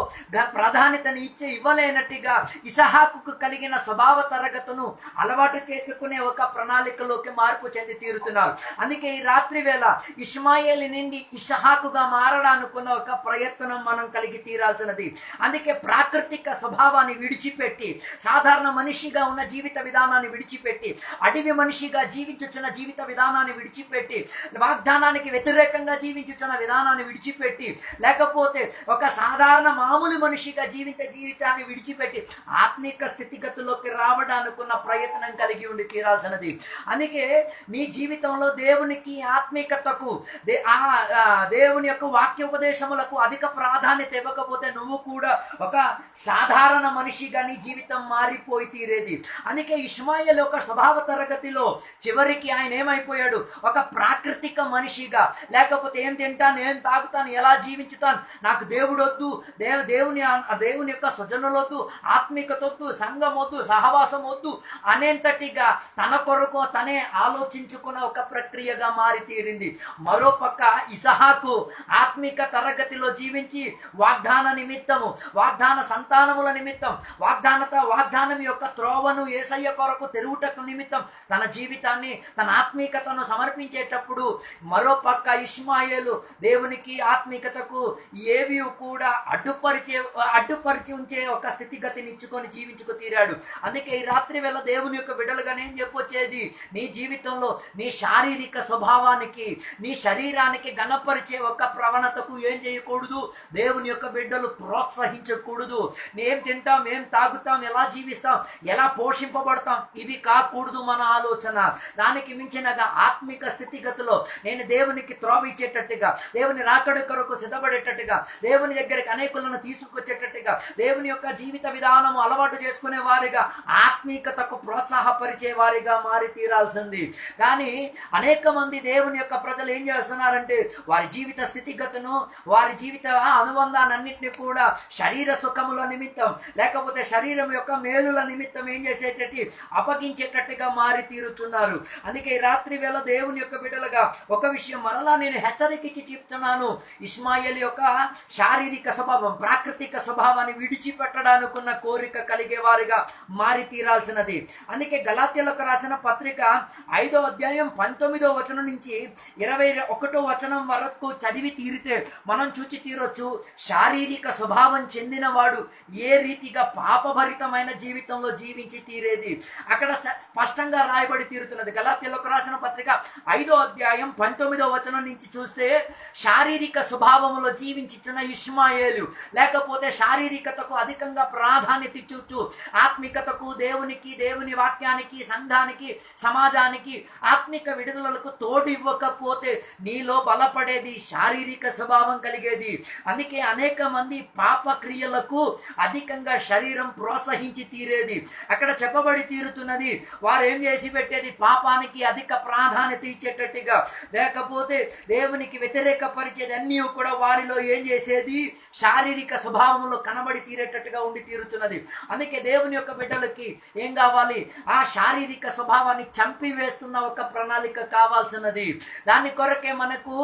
ప్రాధాన్యతని ఇవ్వలేనట్టుగా ఇసహాకుకు కలిగిన స్వభావ తరగతును అలవాటు చేసుకునే ఒక ప్రణాళికలోకి మార్పు చెంది తీరుతున్నారు. అందుకే ఈ రాత్రి వేళ ఇష్మాయేలు నుండి ఇసహాకుగా మారడానుకున్న ఒక ప్రయత్నం మనం కలిగి తీరాల్సినది. అందుకే ప్రాకృతిక స్వభావాన్ని విడిచిపెట్టి, సాధారణ మనిషిగా ఉన్న జీవిత విధానాన్ని విడిచిపెట్టి, అడవి మనిషిగా జీవించుచున్న జీవిత విధానాన్ని విడిచిపెట్టి, వాగ్దానానికి వ్యతిరేకంగా జీవించుచున్న విధానాన్ని విడిచిపెట్టి, లేకపోతే ఒక సాధారణ మామూలు మనిషిగా జీవితాన్ని విడిచిపెట్టి ఆత్మిక స్థితిగతుల్లోకి రావడానుకున్న ప్రయత్నం కలిగి ఉండి తీరాల్సినది. అందుకే నీ జీవితంలో దేవునికి ఆత్మీయతకు దేవుని యొక్క వాక్యోపదేశములకు అధిక ప్రాధాన్యత ఇవ్వకపోతే నువ్వు కూడా ఒక సాధారణ మనిషిగా నీ జీవితం మారిపోయి తీరేది. అందుకే ఇష్మాయేలు ఒక స్వభావ తరగతిలో చివరికి ఆయన ఏమైపోయాడు, ఒక ప్రాకృతిక మనిషిగా, లేకపోతే ఏం తింటాను, ఏం తాగుతాను, ఎలా జీవించుతాను, నాకు దేవుడు వద్దు, దేవుని యొక్క సృజనలొద్దు, ఆత్మికతొద్దు, సంఘం వద్దు, సహవాసం వద్దు అనేంతటిగా తన కొరకు తనే ఆలోచించుకున్న ఒక ప్రక్రియగా మారి తీరింది. మరోపక్క ఇసహాకు ఆత్మిక తరగతిలో జీవించి వాగ్దాన నిమిత్తము, వాగ్దాన సంతానముల నిమిత్తం, వాగ్దానం యొక్క త్రోవను యేసయ్య కొరకు తెరువుటకు నిమిత్తం తన జీవితాన్ని, తన ఆత్మీకతను సమర్పించేటప్పుడు మరోపక్క ఇష్మాయేలు దేవునికి ఆత్మీకతకు ఏవి కూడా అడ్డుపరిచి ఉంచే ఒక స్థితిగతిని ఇచ్చుకొని జీవించుకు తీరాడు. అందుకే ఈ రాత్రి వేళ దేవుని యొక్క బిడ్డలుగా నేను చెప్పొచ్చేది, నీ జీవితంలో నీ శారీరక స్వభావానికి, నీ శరీరానికి గణపరిచే ఒక ప్రవణతకు ఏం చేయకూడదు, దేవుని యొక్క బిడ్డలు ప్రోత్సహించకూడదు. ఏం తింటాం, ఏం తాగుతాం, ఎలా జీవిస్తాం, ఎలా పోషింపబడతాం, ఇవి కాకూడదు మన ఆలోచన. దానికి మించినగా ఆత్మిక స్థితిగతిలో నేను దేవునికి త్రోవ ఇచ్చేటట్టుగా, దేవుని రాకడ కొరకు సిద్ధపడేటట్టుగా, దేవుని దగ్గరికి అనేకులను తీసుకొచ్చేటట్టుగా, దేవుని యొక్క జీవిత విధానము అలవాటు చేసుకునే వారిగా, ఆత్మీకతకు ప్రోత్సాహపరిచే వారిగా మారి తీరాల్సింది. కానీ అనేక మంది దేవుని యొక్క ప్రజలు ఏం చేస్తున్నారంటే వారి జీవిత స్థితిగతును, వారి జీవిత అనుబంధాన్నింటినీ కూడా శరీర సుఖముల నిమిత్తం, లేకపోతే శరీరం యొక్క మేలుల నిమిత్తం ఏం చేసేటట్టు అప్పగించేటట్టుగా మారి తీరుతున్నారు. అందుకే రాత్రి వేళ దేవుని యొక్క బిడ్డలుగా ఒక విషయం మరలా నేను హెచ్చరికించి చెప్తున్నాను, ఇష్మాయేలు యొక్క శారీరక స్వభావం, ప్రాకృతిక స్వభావాన్ని విడిచిపెట్టడానుకున్న కోరిక కలిగే వారిగా మారి తీరాల్సినది. అందుకే గలాతీయులకు రాసిన పత్రిక 5వ అధ్యాయం 19వ వచనం నుంచి 21వ వచనం వరకు చదివి తీరితే మనం చూచి తీరొచ్చు, శారీరక స్వభావం చెందిన వాడు ఏ రీతిగా పాపభరితమైన జీవితంలో జీవించి తీరేది అక్కడ స్పష్టంగా రాయబడి తీరుతున్నది. గలాతీయులకు రాసిన పత్రిక 5వ అధ్యాయం 19వ వచనం నుంచి చూస్తే, శారీరక స్వభావంలో జీవించుచున్న ఇష్మాయేలు, లేకపోతే శారీరకతకు అధికంగా ప్రాధాన్యత ఇచ్చుచు ఆత్మికతకు, దేవునికి, దేవుని వాక్యానికి, సంఘానికి, సమాజానికి, ఆత్మిక విడుదలకు తోడు ఇవ్వకపోతే నీలో బలపడేది శారీరక స్వభావం కలిగేది. అందుకే అనేక మంది పాప క్రియలకు అధికంగా శరీరం ప్రోత్సహించి తీరేది. అక్కడ చెప్పబడి తీరుతున్నది, వారు ఏం చేసి పెట్టేది, పాపానికి అధిక ప్రాధాన్యత ఇచ్చేటట్టుగా, లేకపోతే దేవునికి వ్యతిరేక పరిచేది అన్నీ కూడా వారిలో ఏం చేసేది, శారీరక స్వభావంలో కనబడి తీరేటట్టుగా ఉండి తీరుతున్నది. అందుకే దేవుని యొక్క బిడ్డలకి ఏం కావాలి, ఆ శారీరక స్వభావాన్ని చంపివేస్తున్న ఒక ప్రణాళిక కావాల్సినది. దాని కొరకే మనకు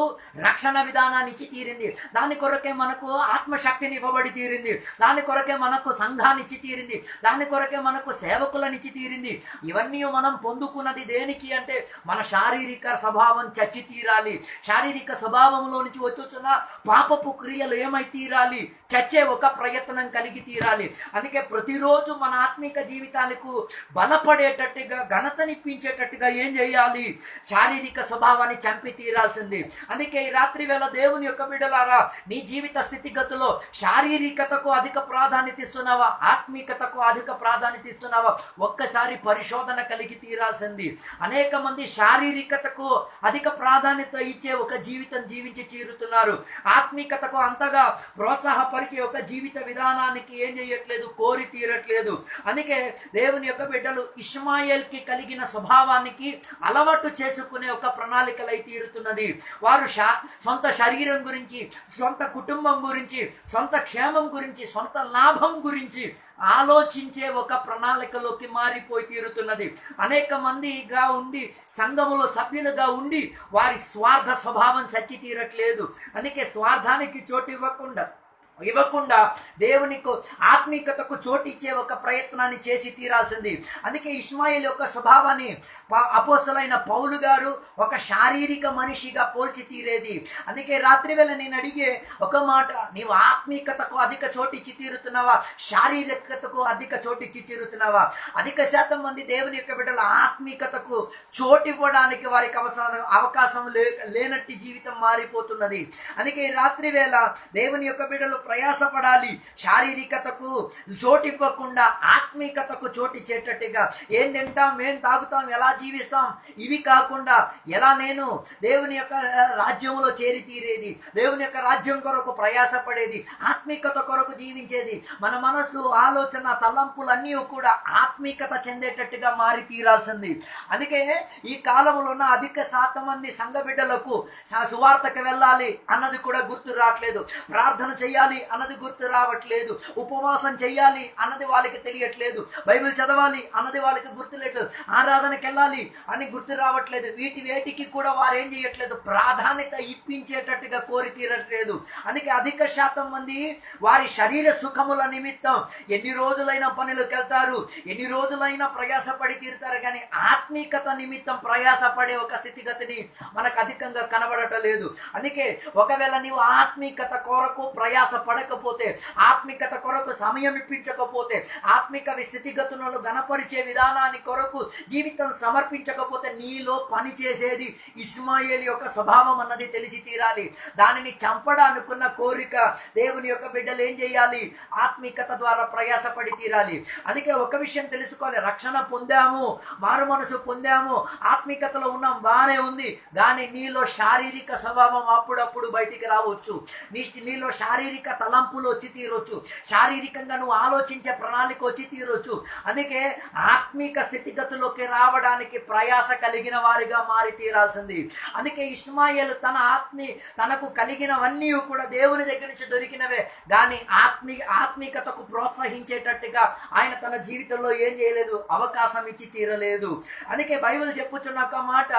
రక్షణ విధానాన్ని ఇచ్చి తీరింది, దాని కొరకే మనకు ఆత్మశక్తిని ఇవ్వబడి తీరింది, దాని కొరకే మనకు సంఘాన్ని ఇచ్చి తీరింది, దాని కొరకే మనకు సేవకులను ఇచ్చి తీరింది. ఇవన్నీ మనం పొందుకున్నది దేనికి అంటే మన శారీరక స్వభావం చచ్చి తీరాలి. శారీరక స్వభావంలో నుంచి వచ్చుచున్న పాపపు క్రియలు ఏమై తీరాలి, చచ్చే ఒక ప్రయత్నం కలిగి తీరాలి. అందుకే ప్రతిరోజు మన ఆత్మిక జీవితాలకు బలపడేటట్టుగా, ఘనతనిప్పించేటట్టుగా ఏం చేయాలి, శారీరక స్వభావాన్ని చంపి తీరాల్సింది. అందుకే ఈ రాత్రి వేళ దేవుని యొక్క బిడ్డలారా, నీ జీవిత స్థితిగతుల్లో శారీరకతకు అధిక ప్రాధాన్యత ఇస్తున్నావా, ఆత్మీకతకు అధిక ప్రాధాన్యత ఇస్తున్నావా? ఒక్కసారి పరిశోధన కలిగి తీరాల్సింది. అనేక మంది శారీరకతకు అధిక ప్రాధాన్యత ఇచ్చే ఒక జీవితం జీవించి తీరుతున్నారు. ఆత్మీకతకు అంతగా ప్రోత్సాహపరిచే ఒక జీవిత విధానానికి ఏం చేయట్లేదు, కోరి తీరట్లేదు. అందుకే దేవుని యొక్క బిడ్డలు ఇష్మాయేల్కి కలిగిన స్వభావానికి అలవాటు చేసుకునే ఒక ప్రణాళికలై తీరుతున్నది. వారు సొంత శరీరం గురించి, సొంత కుటుంబం గురించి, సొంత క్షేమం గురించి, సొంత లాభం గురించి ఆలోచించే ఒక ప్రణాళికలోకి మారిపోయి తీరుతున్నది. అనేక మందిగా ఉండి, సంఘములో సభ్యులుగా ఉండి వారి స్వార్థ స్వభావం సచ్చి తీరట్లేదు. అందుకే స్వార్థానికి చోటు ఇవ్వకుండా దేవునికి ఆత్మీకతకు చోటిచ్చే ఒక ప్రయత్నాన్ని చేసి తీరాల్సింది. అందుకే ఇష్మాయేలు యొక్క స్వభావాన్ని అపోస్తలుడైన పౌలు గారు ఒక శారీరక మనిషిగా పోల్చి తీరేది. అందుకే రాత్రి వేళ నేను అడిగే ఒక మాట, నీవు ఆత్మీకతకు అధిక చోటిచ్చి తీరుతున్నావా, శారీరకతకు అధిక చోటిచ్చి తీరుతున్నావా? అధిక శాతం మంది దేవుని యొక్క బిడ్డల ఆత్మీకతకు చోటు ఇవ్వడానికి వారికి అవకాశం లేనట్టి జీవితం మారిపోతున్నది. అందుకే రాత్రి వేళ దేవుని యొక్క బిడ్డలు ప్రయాసపడాలి. శారీరకతకు చోటివ్వకుండా ఆత్మీకతకు చోటిచ్చేటట్టుగా ఏం తింటాం, ఏం తాగుతాం, ఎలా జీవిస్తాం, ఇవి కాకుండా ఎలా నేను దేవుని యొక్క రాజ్యంలో చేరి తీరేది, దేవుని యొక్క రాజ్యం కొరకు ప్రయాసపడేది, ఆత్మీకత కొరకు జీవించేది. మన మనసు, ఆలోచన, తలంపులన్నీ కూడా ఆత్మీకత చెందేటట్టుగా మారి తీరాల్సింది. అందుకే ఈ కాలంలో ఉన్న అధిక శాతం మంది సంఘ బిడ్డలకు సువార్తకు వెళ్ళాలి అన్నది కూడా గుర్తు రావట్లేదు, ప్రార్థన చేయాలి అన్నది గుర్తు రావట్లేదు, ఉపవాసం చేయాలి అన్నది వాళ్ళకి తెలియట్లేదు, బైబిల్ చదవాలి అన్నది వాళ్ళకి గుర్తులేదు, ఆరాధనకి వెళ్ళాలి అని గుర్తు రావట్లేదు. వేటికి కూడా వారు ఏం చేయట్లేదు, ప్రాధాన్యత ఇప్పించేటట్టుగా కోరి తీరట్లేదు. అందుకే అధిక శాతం మంది వారి శరీర సుఖముల నిమిత్తం ఎన్ని రోజులైనా పనులకు వెళ్తారు, ఎన్ని రోజులైనా ప్రయాసపడి తీరుతారు, కానీ ఆత్మీకత నిమిత్తం ప్రయాసపడే ఒక స్థితిగతిని మనకు అధికంగా కనబడటలేదు. అందుకే ఒకవేళ నీవు ఆత్మీకత కొరకు ప్రయాస పడకపోతే, ఆత్మికత కొరకు సమయం ఇప్పించకపోతే, ఆత్మిక స్థితిగతులను గణపరిచే విధానాన్ని కొరకు జీవితం సమర్పించకపోతే నీలో పని చేసేది ఇష్మాయేలు యొక్క స్వభావం అన్నది తెలిసి తీరాలి. దానిని చంపడానుకున్న కోరిక దేవుని యొక్క బిడ్డలు ఏం చేయాలి, ఆత్మికత ద్వారా ప్రయాసపడి తీరాలి. అందుకే ఒక విషయం తెలుసుకోవాలి, రక్షణ పొందాము, మారు మనసు పొందాము, ఆత్మికతలో ఉన్నాం, బాగానే ఉంది, కానీ నీలో శారీరక స్వభావం అప్పుడప్పుడు బయటికి రావచ్చు, నీలో శారీరక తలంపులు వచ్చి తీరొచ్చు, శారీరకంగా నువ్వు ఆలోచించే ప్రణాళిక వచ్చి తీరొచ్చు. అందుకే ఆత్మీక స్థితిగతుల్లోకి రావడానికి ప్రయాస కలిగిన వారిగా మారి తీరాల్సింది. అందుకే ఇష్మాయేలు తనకు కలిగినవన్నీ కూడా దేవుని దగ్గర నుంచి దొరికినవే, కానీ ఆత్మీకతకు ప్రోత్సహించేటట్టుగా ఆయన తన జీవితంలో ఏం చేయలేదు, అవకాశం ఇచ్చి తీరలేదు. అందుకే బైబిల్ చెప్పుచున్న ఒక మాట,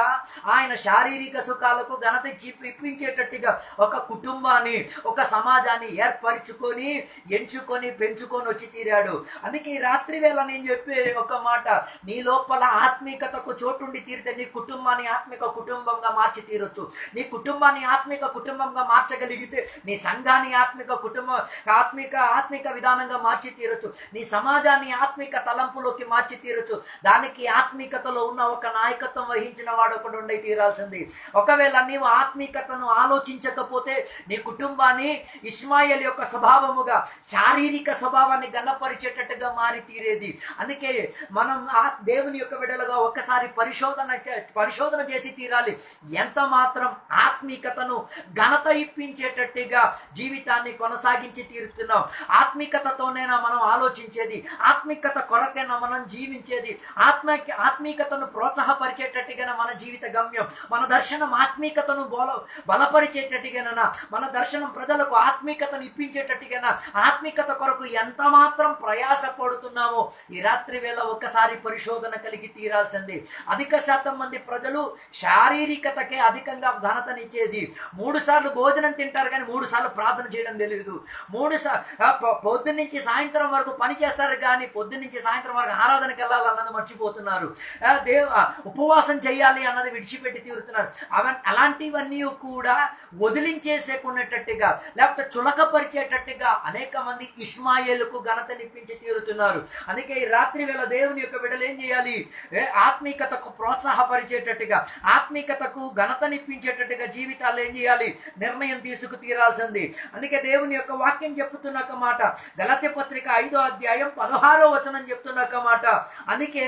ఆయన శారీరక సుఖాలకు ఘనత ఇప్పించేటట్టుగా ఒక కుటుంబాన్ని, ఒక సమాజాన్ని ఏర్పరచుకొని ఎంచుకొని పెంచుకొని వచ్చి తీరాడు. అందుకే ఈ రాత్రి వేళ నేను చెప్పే ఒక మాట, నీ లోపల ఆత్మీకతకు చోటుండి తీరితే నీ కుటుంబాన్ని ఆత్మిక కుటుంబంగా మార్చి తీరొచ్చు. నీ కుటుంబాన్ని ఆత్మిక కుటుంబంగా మార్చగలిగితే నీ సంఘాన్ని ఆత్మిక విధానంగా మార్చి తీరొచ్చు, నీ సమాజాన్ని ఆత్మిక తలంపులోకి మార్చి తీరొచ్చు. దానికి ఆత్మికతలో ఉన్న ఒక నాయకత్వం వహించిన వాడు ఒకడు ఉండి తీరాల్సింది. ఒకవేళ నీవు ఆత్మికతను ఆలోచించకపోతే నీ కుటుంబాన్ని ఇష్మాయేలు యొక్క స్వభావముగా, శారీరక స్వభావాన్ని గణపరిచేటట్టుగా మారి తీరేది. అందుకే మనం దేవుని యొక్క బిడ్డలుగా ఒక్కసారి పరిశోధన చేసి తీరాలి. ఎంత మాత్రం ఆత్మీకతను ఘనత ఇప్పించేటట్టుగా జీవితాన్ని కొనసాగించి తీరుతున్నాం, ఆత్మీకతతోనేనా మనం ఆలోచించేది, ఆత్మీకత కొరకైనా మనం జీవించేది, ఆత్మీకతను ప్రోత్సాహపరిచేటట్టుగా మన జీవిత గమ్యం, మన దర్శనం ఆత్మీకతను బలపరిచేటట్టుగా, మన దర్శనం ప్రజలకు ఆత్మీకతను ఇప్పించేటట్టుగా, ఆత్మీకత కొరకు ఎంత మాత్రం ప్రయాస పడుతున్నామో ఈ రాత్రి వేళ ఒక్కసారి పరిశోధన కలిగి తీరాల్సింది. అధిక శాతం మంది ప్రజలు శారీరకతకే అధికంగా ఘనతనిచ్చేది. 3 సార్లు భోజనం తింటారు కానీ 3 సార్లు ప్రార్థన చేయడం తెలియదు. 3 పొద్దున్న నుంచి సాయంత్రం వరకు పని చేస్తారు కానీ పొద్దున్న నుంచి సాయంత్రం వరకు ఆరాధనకి వెళ్ళాలన్నది మర్చిపోతున్నారు. ఉపవాసం చేయాలి అన్నది విడిచిపెట్టి తీరుతున్నారు. అలాంటివన్నీ కూడా వదిలించేసేకున్నట్టుగా, లేకపోతే చులక దుఃఖపరిచేటట్టుగా అనేక మంది ఇష్మాయేలుకు ఘనతనిప్పించి తీరుతున్నారు. అందుకే ఈ రాత్రి వేళ దేవుని యొక్క బిడ్డలు ఏం చేయాలి? ఆత్మీకతకు ప్రోత్సాహపరిచేటట్టుగా, ఆత్మీకతకు ఘనతనిప్పించేటట్టుగా జీవితాలు ఏం చేయాలి? నిర్ణయం తీసుకు తీరాల్సింది. అందుకే దేవుని యొక్క వాక్యం చెప్తున్న ఒక మాట, గలాతీ పత్రిక 5వ అధ్యాయం 16వ వచనం చెప్తున్న ఒక మాట. అందుకే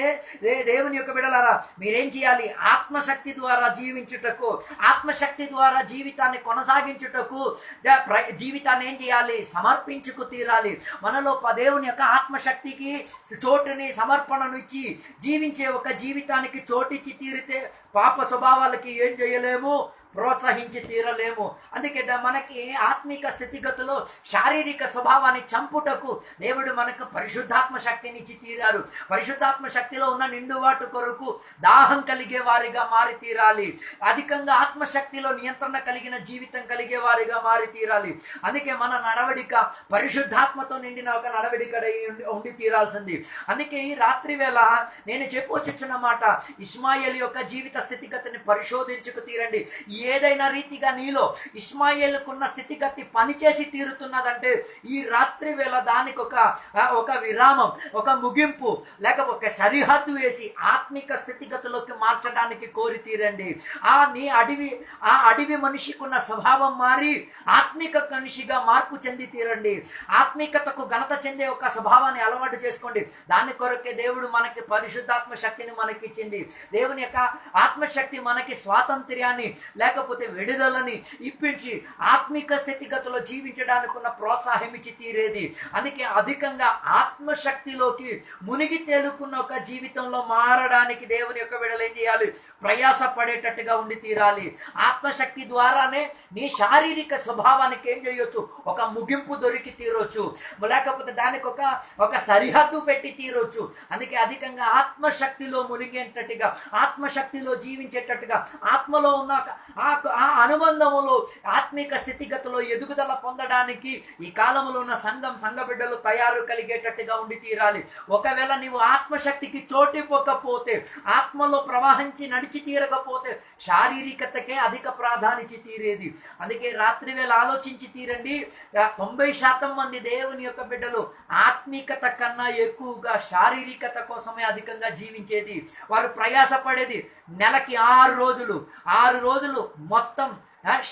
దేవుని యొక్క బిడ్డలారా, మీరేం చేయాలి? ఆత్మశక్తి ద్వారా జీవించుటకు, ఆత్మశక్తి ద్వారా జీవితాన్ని కొనసాగించుటకు, జీవితాన్ని ఏం చేయాలి? సమర్పించుకు తీరాలి. మనలో దేవుని యొక్క ఆత్మశక్తికి చోటుని, సమర్పణను ఇచ్చి జీవించే ఒక జీవితానికి చోటిచ్చి తీరితే పాప స్వభావాలకి ఏం చేయలేము? ప్రోత్సహించి తీరలేము. అందుకే మనకి ఆత్మిక స్థితిగతులో శారీరక స్వభావాన్ని చంపుటకు దేవుడు మనకు పరిశుద్ధాత్మ శక్తిని ఇచ్చి తీరారు. పరిశుద్ధాత్మ శక్తిలో ఉన్న నిండువాటు కొరకు దాహం కలిగే వారిగా మారి తీరాలి. అధికంగా ఆత్మశక్తిలో నియంత్రణ కలిగిన జీవితం కలిగే వారిగా మారి తీరాలి. అందుకే మన నడవడిక పరిశుద్ధాత్మతో నిండిన ఒక నడవడిక ఉండి తీరాల్సింది. అందుకే ఈ రాత్రి వేళ నేను చెప్పొచ్చున్న మాట, ఇష్మాయేలు యొక్క జీవిత స్థితిగతిని పరిశోధించుకు తీరండి. ఏదైనా రీతిగా నీలో ఇష్మాయేలుకున్న స్థితిగతి పనిచేసి తీరుతున్నదంటే ఈ రాత్రి వేళ దానికి ఒక విరామం, ఒక ముగింపు, లేక ఒక సరిహద్దు వేసి ఆత్మిక స్థితిగతిలోకి మార్చడానికి కోరి తీరండి. ఆ అడవి మనిషికున్న స్వభావం మారి ఆత్మిక మనిషిగా మార్పు చెంది తీరండి. ఆత్మికతకు ఘనత చెందే ఒక స్వభావాన్ని అలవాటు చేసుకోండి. దాని కొరకే దేవుడు మనకి పరిశుద్ధాత్మ శక్తిని మనకిచ్చింది. దేవుని యొక్క ఆత్మశక్తి మనకి స్వాతంత్ర్యాన్ని లేకపోతే విడుదలని ఇప్పించి ఆత్మిక స్థితిగతిలో జీవించడానికి ఉన్న ప్రోత్సాహం ఇచ్చి తీరేది. అందుకే అధికంగా ఆత్మశక్తిలోకి మునిగి తేలుకున్న ఒక జీవితంలో మారడానికి దేవుని యొక్క బిడ్డలు ఏం చేయాలి? ప్రయాస పడేటట్టుగా ఉండి తీరాలి. ఆత్మశక్తి ద్వారానే నీ శారీరక స్వభావానికి ఏం చేయొచ్చు? ఒక ముగింపు దొరికి తీరొచ్చు, లేకపోతే దానికి ఒక సరిహద్దు పెట్టి తీరొచ్చు. అందుకే అధికంగా ఆత్మశక్తిలో మునిగేటట్టుగా, ఆత్మశక్తిలో జీవించేటట్టుగా, ఆత్మలో ఉన్న ఆ అనుబంధములో ఆత్మిక స్థితిగతిలో ఎదుగుదల పొందడానికి ఈ కాలంలో ఉన్న సంఘ బిడ్డలు తయారు కలిగేటట్టుగా ఉండి తీరాలి. ఒకవేళ నీవు ఆత్మశక్తికి చోటిపోకపోతే, ఆత్మలో ప్రవహించి నడిచి తీరకపోతే శారీరకతకే అధిక ప్రాధాన్యత తీరేది. అందుకే రాత్రి వేళ ఆలోచించి తీరండి. 90% మంది దేవుని యొక్క బిడ్డలు ఆత్మికత కన్నా ఎక్కువగా శారీరకత కోసమే అధికంగా జీవించేది. వారు ప్రయాసపడేది నెలకి 6 రోజులు మొత్తం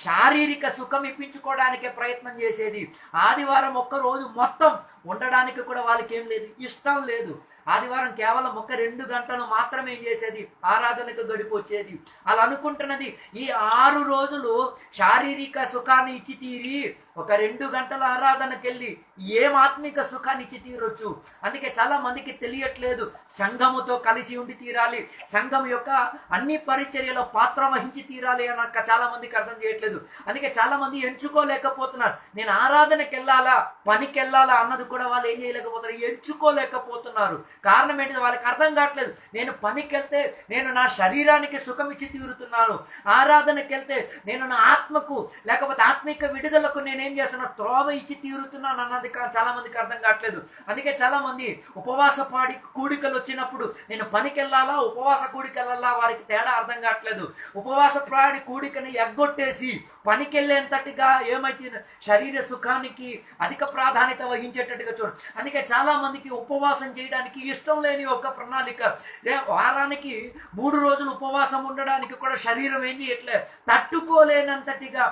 శారీరక సుఖం ఇప్పించుకోవడానికే ప్రయత్నం చేసేది. ఆదివారం ఒక్క రోజు మొత్తం ఉండడానికి కూడా వాళ్ళకి ఏం లేదు, ఇష్టం లేదు. ఆదివారం కేవలం 2 గంటలు మాత్రమే ఏం చేసేది? ఆరాధనకు గడిపొచ్చేది. అలా అనుకుంటున్నది ఈ 6 రోజులు శారీరక సుఖాన్ని ఇచ్చి తీరి ఒక 2 గంటల ఆరాధనకి వెళ్ళి ఏం ఆత్మిక సుఖాన్ని ఇచ్చి తీరొచ్చు? అందుకే చాలా మందికి తెలియట్లేదు. సంఘముతో కలిసి ఉండి తీరాలి, సంఘం యొక్క అన్ని పరిచర్యలో పాత్ర వహించి తీరాలి అని చాలా మందికి అర్థం చేయట్లేదు. అందుకే చాలా మంది ఎంచుకోలేకపోతున్నారు. నేను ఆరాధనకి వెళ్ళాలా, పనికి వెళ్ళాలా అన్నది కూడా వాళ్ళు ఏం చేయలేకపోతున్నారు, ఎంచుకోలేకపోతున్నారు. కారణం ఏంటి? వాళ్ళకి అర్థం కావట్లేదు. నేను పనికి వెళ్తే నేను నా శరీరానికి సుఖం ఇచ్చి తీరుతున్నాను, ఆరాధనకి వెళ్తే నేను నా ఆత్మకు లేకపోతే ఆత్మిక విడుదలకు నేనేం చేస్తున్నా? త్రోవ ఇచ్చి తీరుతున్నాను అన్నది చాలా మందికి అర్థం కావట్లేదు. అందుకే చాలా మంది ఉపవాస కూడికలు వచ్చినప్పుడు నేను పనికి వెళ్ళాలా, ఉపవాస కూడికి వెళ్ళాలా, వారికి తేడా అర్థం కావట్లేదు. ఉపవాస కూడికని ఎగ్గొట్టేసి పనికి వెళ్ళేంతటిగా ఏమైతే శరీర సుఖానికి అధిక ప్రాధాన్యత వహించేటట్టుగా చూడండి. అందుకే చాలా మందికి ఉపవాసం చేయడానికి ఇష్టం లేని ఒక ప్రణాళిక. వారానికి 3 రోజులు ఉపవాసం ఉండడానికి కూడా శరీరం ఏం చేయట్లేదు, తట్టుకోలేనంతటిగా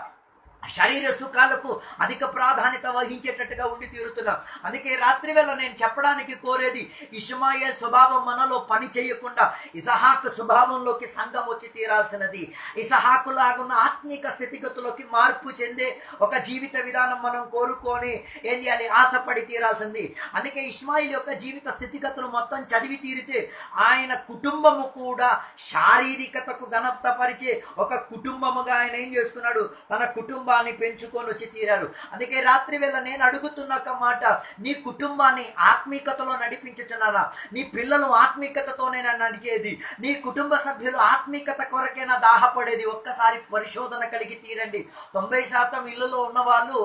శరీర సుఖాలకు అధిక ప్రాధాన్యత వహించేటట్టుగా ఉండి తీరుతున్నాం. అందుకే రాత్రి వేళ నేను చెప్పడానికి కోరేది, ఇష్మాయేల్ స్వభావం మనలో పని చేయకుండా ఇసహాకు స్వభావంలోకి సంఘం వచ్చి తీరాల్సినది. ఇసహాకు లాగున్న ఆత్మీక స్థితిగతులోకి మార్పు చెందే ఒక జీవిత విధానం మనం కోరుకొని ఏం చేయాలి? ఆశపడి తీరాల్సింది. అందుకే ఇష్మాయేల్ యొక్క జీవిత స్థితిగతులు మొత్తం చదివి తీరితే ఆయన కుటుంబము కూడా శారీరకతకు ఘనతపరిచే ఒక కుటుంబముగా ఆయన ఏం చేసుకున్నాడు? తన కుటుంబాన్ని పెంచుకొని వచ్చి తీరారు. అందుకే రాత్రి వేళ నేను అడుగుతున్న ఒక మాట, నీ కుటుంబాన్ని ఆత్మీకతలో నడిపించుచున్నారా? నీ పిల్లలు ఆత్మీకతతోనేనా నడిచేది? నీ కుటుంబ సభ్యులు ఆత్మీకత కొరకేనా దాహపడేది? ఒక్కసారి పరిశోధన కలిగి తీరండి. 90% ఇళ్లలో ఉన్న వాళ్ళు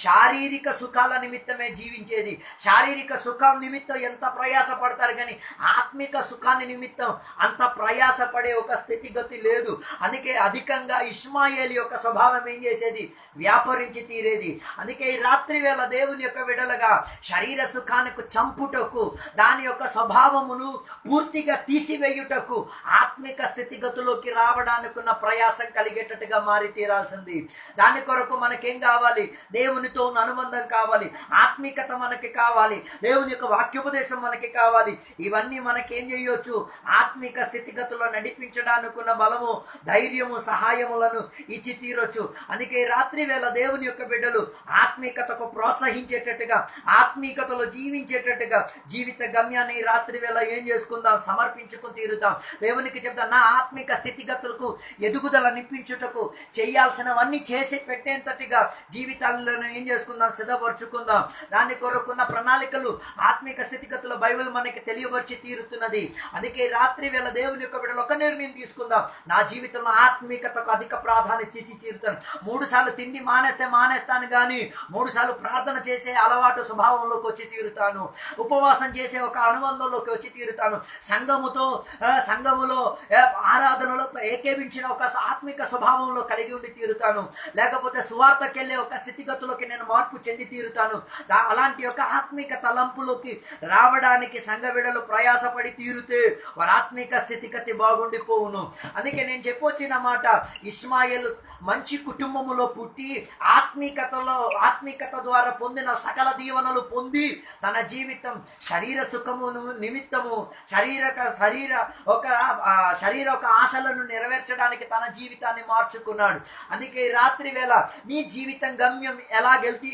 శారీరక సుఖాల నిమిత్తమే జీవించేది. శారీరక సుఖం నిమిత్తం ఎంత ప్రయాస పడతారు, కానీ ఆత్మిక సుఖాన్ని నిమిత్తం అంత ప్రయాస పడే ఒక స్థితిగతి లేదు. అందుకే అధికంగా ఇష్మాయేలు యొక్క స్వభావం ఏం చేసేది? తీరేది, వ్యాపరించి తీరేది. అందుకే ఈ రాత్రి వేళ దేవుని యొక్క విడలగా శరీర సుఖానికి చంపుటకు, దాని యొక్క స్వభావమును పూర్తిగా తీసివేయుటకు, ఆత్మిక స్థితిగతులోకి రావడానికి ఉన్న ప్రయాసం కలిగేటట్టుగా మారి తీరాల్సింది. దాని కొరకు మనకేం కావాలి? దేవునితో ఉన్న అనుబంధం కావాలి, ఆత్మికత మనకి కావాలి, దేవుని యొక్క వాక్యోపదేశం మనకి కావాలి. ఇవన్నీ మనకేం చేయొచ్చు? ఆత్మిక స్థితిగతుల్లో నడిపించడానికి ఉన్న బలము, ధైర్యము, సహాయములను ఇచ్చి తీరొచ్చు. అందుకే రాత్రి వేళ దేవుని యొక్క బిడ్డలు ఆత్మికతకు ప్రోత్సహించేటట్టుగా, ఆత్మికతలో జీవించేటట్టుగా జీవిత గమ్యాన్ని రాత్రి వేళ ఏం చేసుకుందాం? సమర్పించుకుని తీరుతాం. దేవునికి చెప్తాం, నా ఆత్మిక స్థితిగతులకు ఎదుగుదల నిప్పించుటకు చేయాల్సినవన్నీ చేసి పెట్టేంతటిగా జీవితాలను ఏం చేసుకుందాం? సిద్ధపరచుకుందాం. దాని కొరకున్న ప్రణాళికలు, ఆత్మిక స్థితిగతుల బైబిల్ మనకి తెలియవచ్చి తీరుతున్నది. అందుకే రాత్రి వేళ దేవుని యొక్క బిడ్డలు ఒక నిర్ణయం తీసుకుందాం, నా జీవితంలో ఆత్మికతకు అధిక ప్రాధాన్యత ఇచ్చి తీరుతాను. 3 సార్లు తిండి మానేస్తాను కానీ 3 సార్లు ప్రార్థన చేసే అలవాటు స్వభావంలోకి వచ్చి తీరుతాను. ఉపవాసం చేసే ఒక అనుబంధంలోకి వచ్చి తీరుతాను. సంఘములో ఆరాధనలో ఏకేపించిన ఒక ఆత్మిక స్వభావంలో కలిగి ఉండి తీరుతాను. లేకపోతే సువార్తకి వెళ్ళే ఒక స్థితిగతులోకి నేను మార్పు చెంది తీరుతాను. అలాంటి యొక్క ఆత్మిక తలంపులోకి రావడానికి సంఘ విడలు ప్రయాసపడి తీరుతే వారి ఆత్మిక స్థితిగతి బాగుండిపోవును. అందుకే నేను చెప్పొచ్చిన మాట, ఇష్మాయేలు మంచి కుటుంబములో పుట్టి ఆత్మికత ద్వారా పొందిన సకల దీవెనలు పొంది తన జీవితం శరీర సుఖము నిమిత్తము శరీర ఒక ఆశలను నెరవేర్చడానికి తన జీవితాన్ని మార్చుకున్నాడు. అందుకే ఈ రాత్రి వేళ నీ జీవితం గమ్యం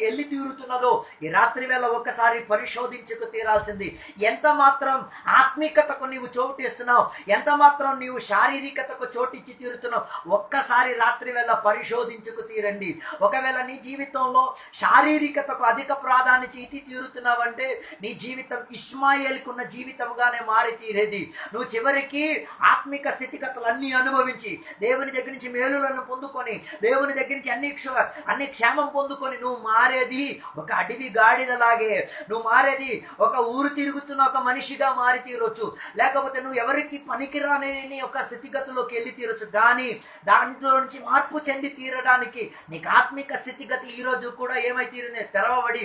వెళ్ళి తీరుతున్నదో ఈ రాత్రి వేళ ఒకసారి పరిశోధించుకు తీరాల్సింది. ఎంత మాత్రం ఆత్మికతకు నీవు చోటిస్తున్నావు, ఎంత మాత్రం నీవు శారీరకతకు చోటిచ్చి తీరుతున్నావు, ఒక్కసారి రాత్రి వేళ పరిశోధించుకు తీరండి. ఒకవేళ నీ జీవితంలో శారీరకతకు అధిక ప్రాధాన్యత ఇచ్చి తీరుతున్నావంటే నీ జీవితం ఇష్మాయేలుకున్న జీవితంగానే మారి తీరేది. నువ్వు చివరికి ఆత్మిక స్థితిగతులన్నీ అనుభవించి దేవుని దగ్గర నుంచి మేలులను పొందుకొని, దేవుని దగ్గర నుంచి అన్ని క్షేమం పొందుకొని నువ్వు మారేది ఒక అడవి గాడిదలాగే, నువ్వు మారేది ఒక ఊరు తిరుగుతున్న ఒక మనిషిగా మారి తీరొచ్చు. లేకపోతే నువ్వు ఎవరికి పనికిరాని ఒక స్థితిగతిలోకి వెళ్ళి తీరొచ్చు. కానీ దాంట్లో నుంచి మార్పు చెంది తీరడానికి నీకు ఆత్మిక స్థితిగతి ఈ రోజు కూడా ఏమై తీరింది? తెరవబడి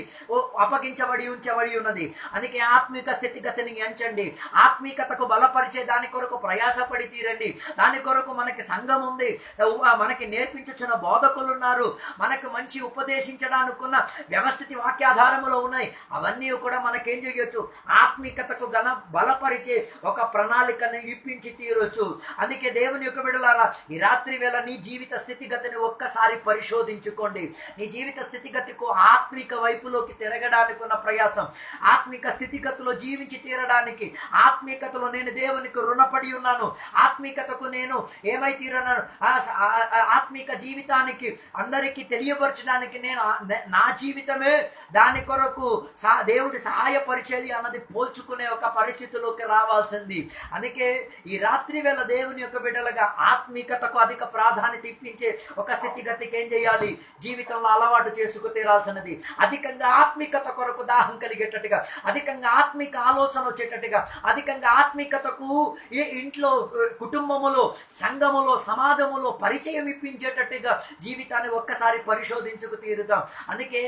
అప్పగించబడి ఉంచబడి ఉన్నది. అందుకే ఆత్మిక స్థితిగతిని ఎంచండి. ఆత్మికతకు బలపరిచే దాని కొరకు ప్రయాసపడి తీరండి. దాని కొరకు మనకి సంఘం ఉంది, మనకి నేర్పించుచున్న బోధకులు ఉన్నారు, మనకు మంచి ఉపదేశించడానికున్న వ్యవస్థితి వాక్యాధారములో ఉన్నాయి. అవన్నీ కూడా మనకేం చేయొచ్చు? ఆత్మికతకు బలపరిచే ఒక ప్రణాళికను ఇప్పించి తీరొచ్చు. అందుకే దేవుని యొక్క బిడ్డలారా, ఈ రాత్రి వేళ నీ జీవిత స్థితిగతిని ఒక్కసారి పరిశోధించుకోండి. నీ జీవిత స్థితిగతికు ఆత్మిక వైపులోకి తిరగడానికి ఉన్న ప్రయాసం, ఆత్మిక స్థితిగతిలో జీవించి తీరడానికి, ఆత్మికతలో నేను దేవునికి రుణపడి ఉన్నాను, ఆత్మికతకు నేను ఏమై తీరన్నాను, ఆత్మిక జీవితానికి అందరికీ తెలియపరచడానికి నేను నా జీవితమే దాని కొరకు దేవుడి సహాయపరిచేది అన్నది పోల్చుకునే ఒక పరిస్థితిలోకి రావాల్సింది. అందుకే ఈ రాత్రి వేళ దేవుని యొక్క బిడ్డలుగా ఆత్మికతకు అధిక ప్రాధాన్యత ఇప్పించే ఒక స్థితిగతికి ఏం చేయాలి? జీవితంలో అలవాటు చేసుకు తీరాల్సినది. అధికంగా ఆత్మికత కొరకు దాహం కలిగేటట్టుగా, అధికంగా ఆత్మిక ఆలోచన వచ్చేటట్టుగా, అధికంగా ఆత్మికతకు ఇంట్లో, కుటుంబములో, సంఘములో, సమాజములో పరిచయం ఇప్పించేటట్టుగా జీవితాన్ని ఒక్కసారి పరిశోధించుకు తీరుదాం. అందుకే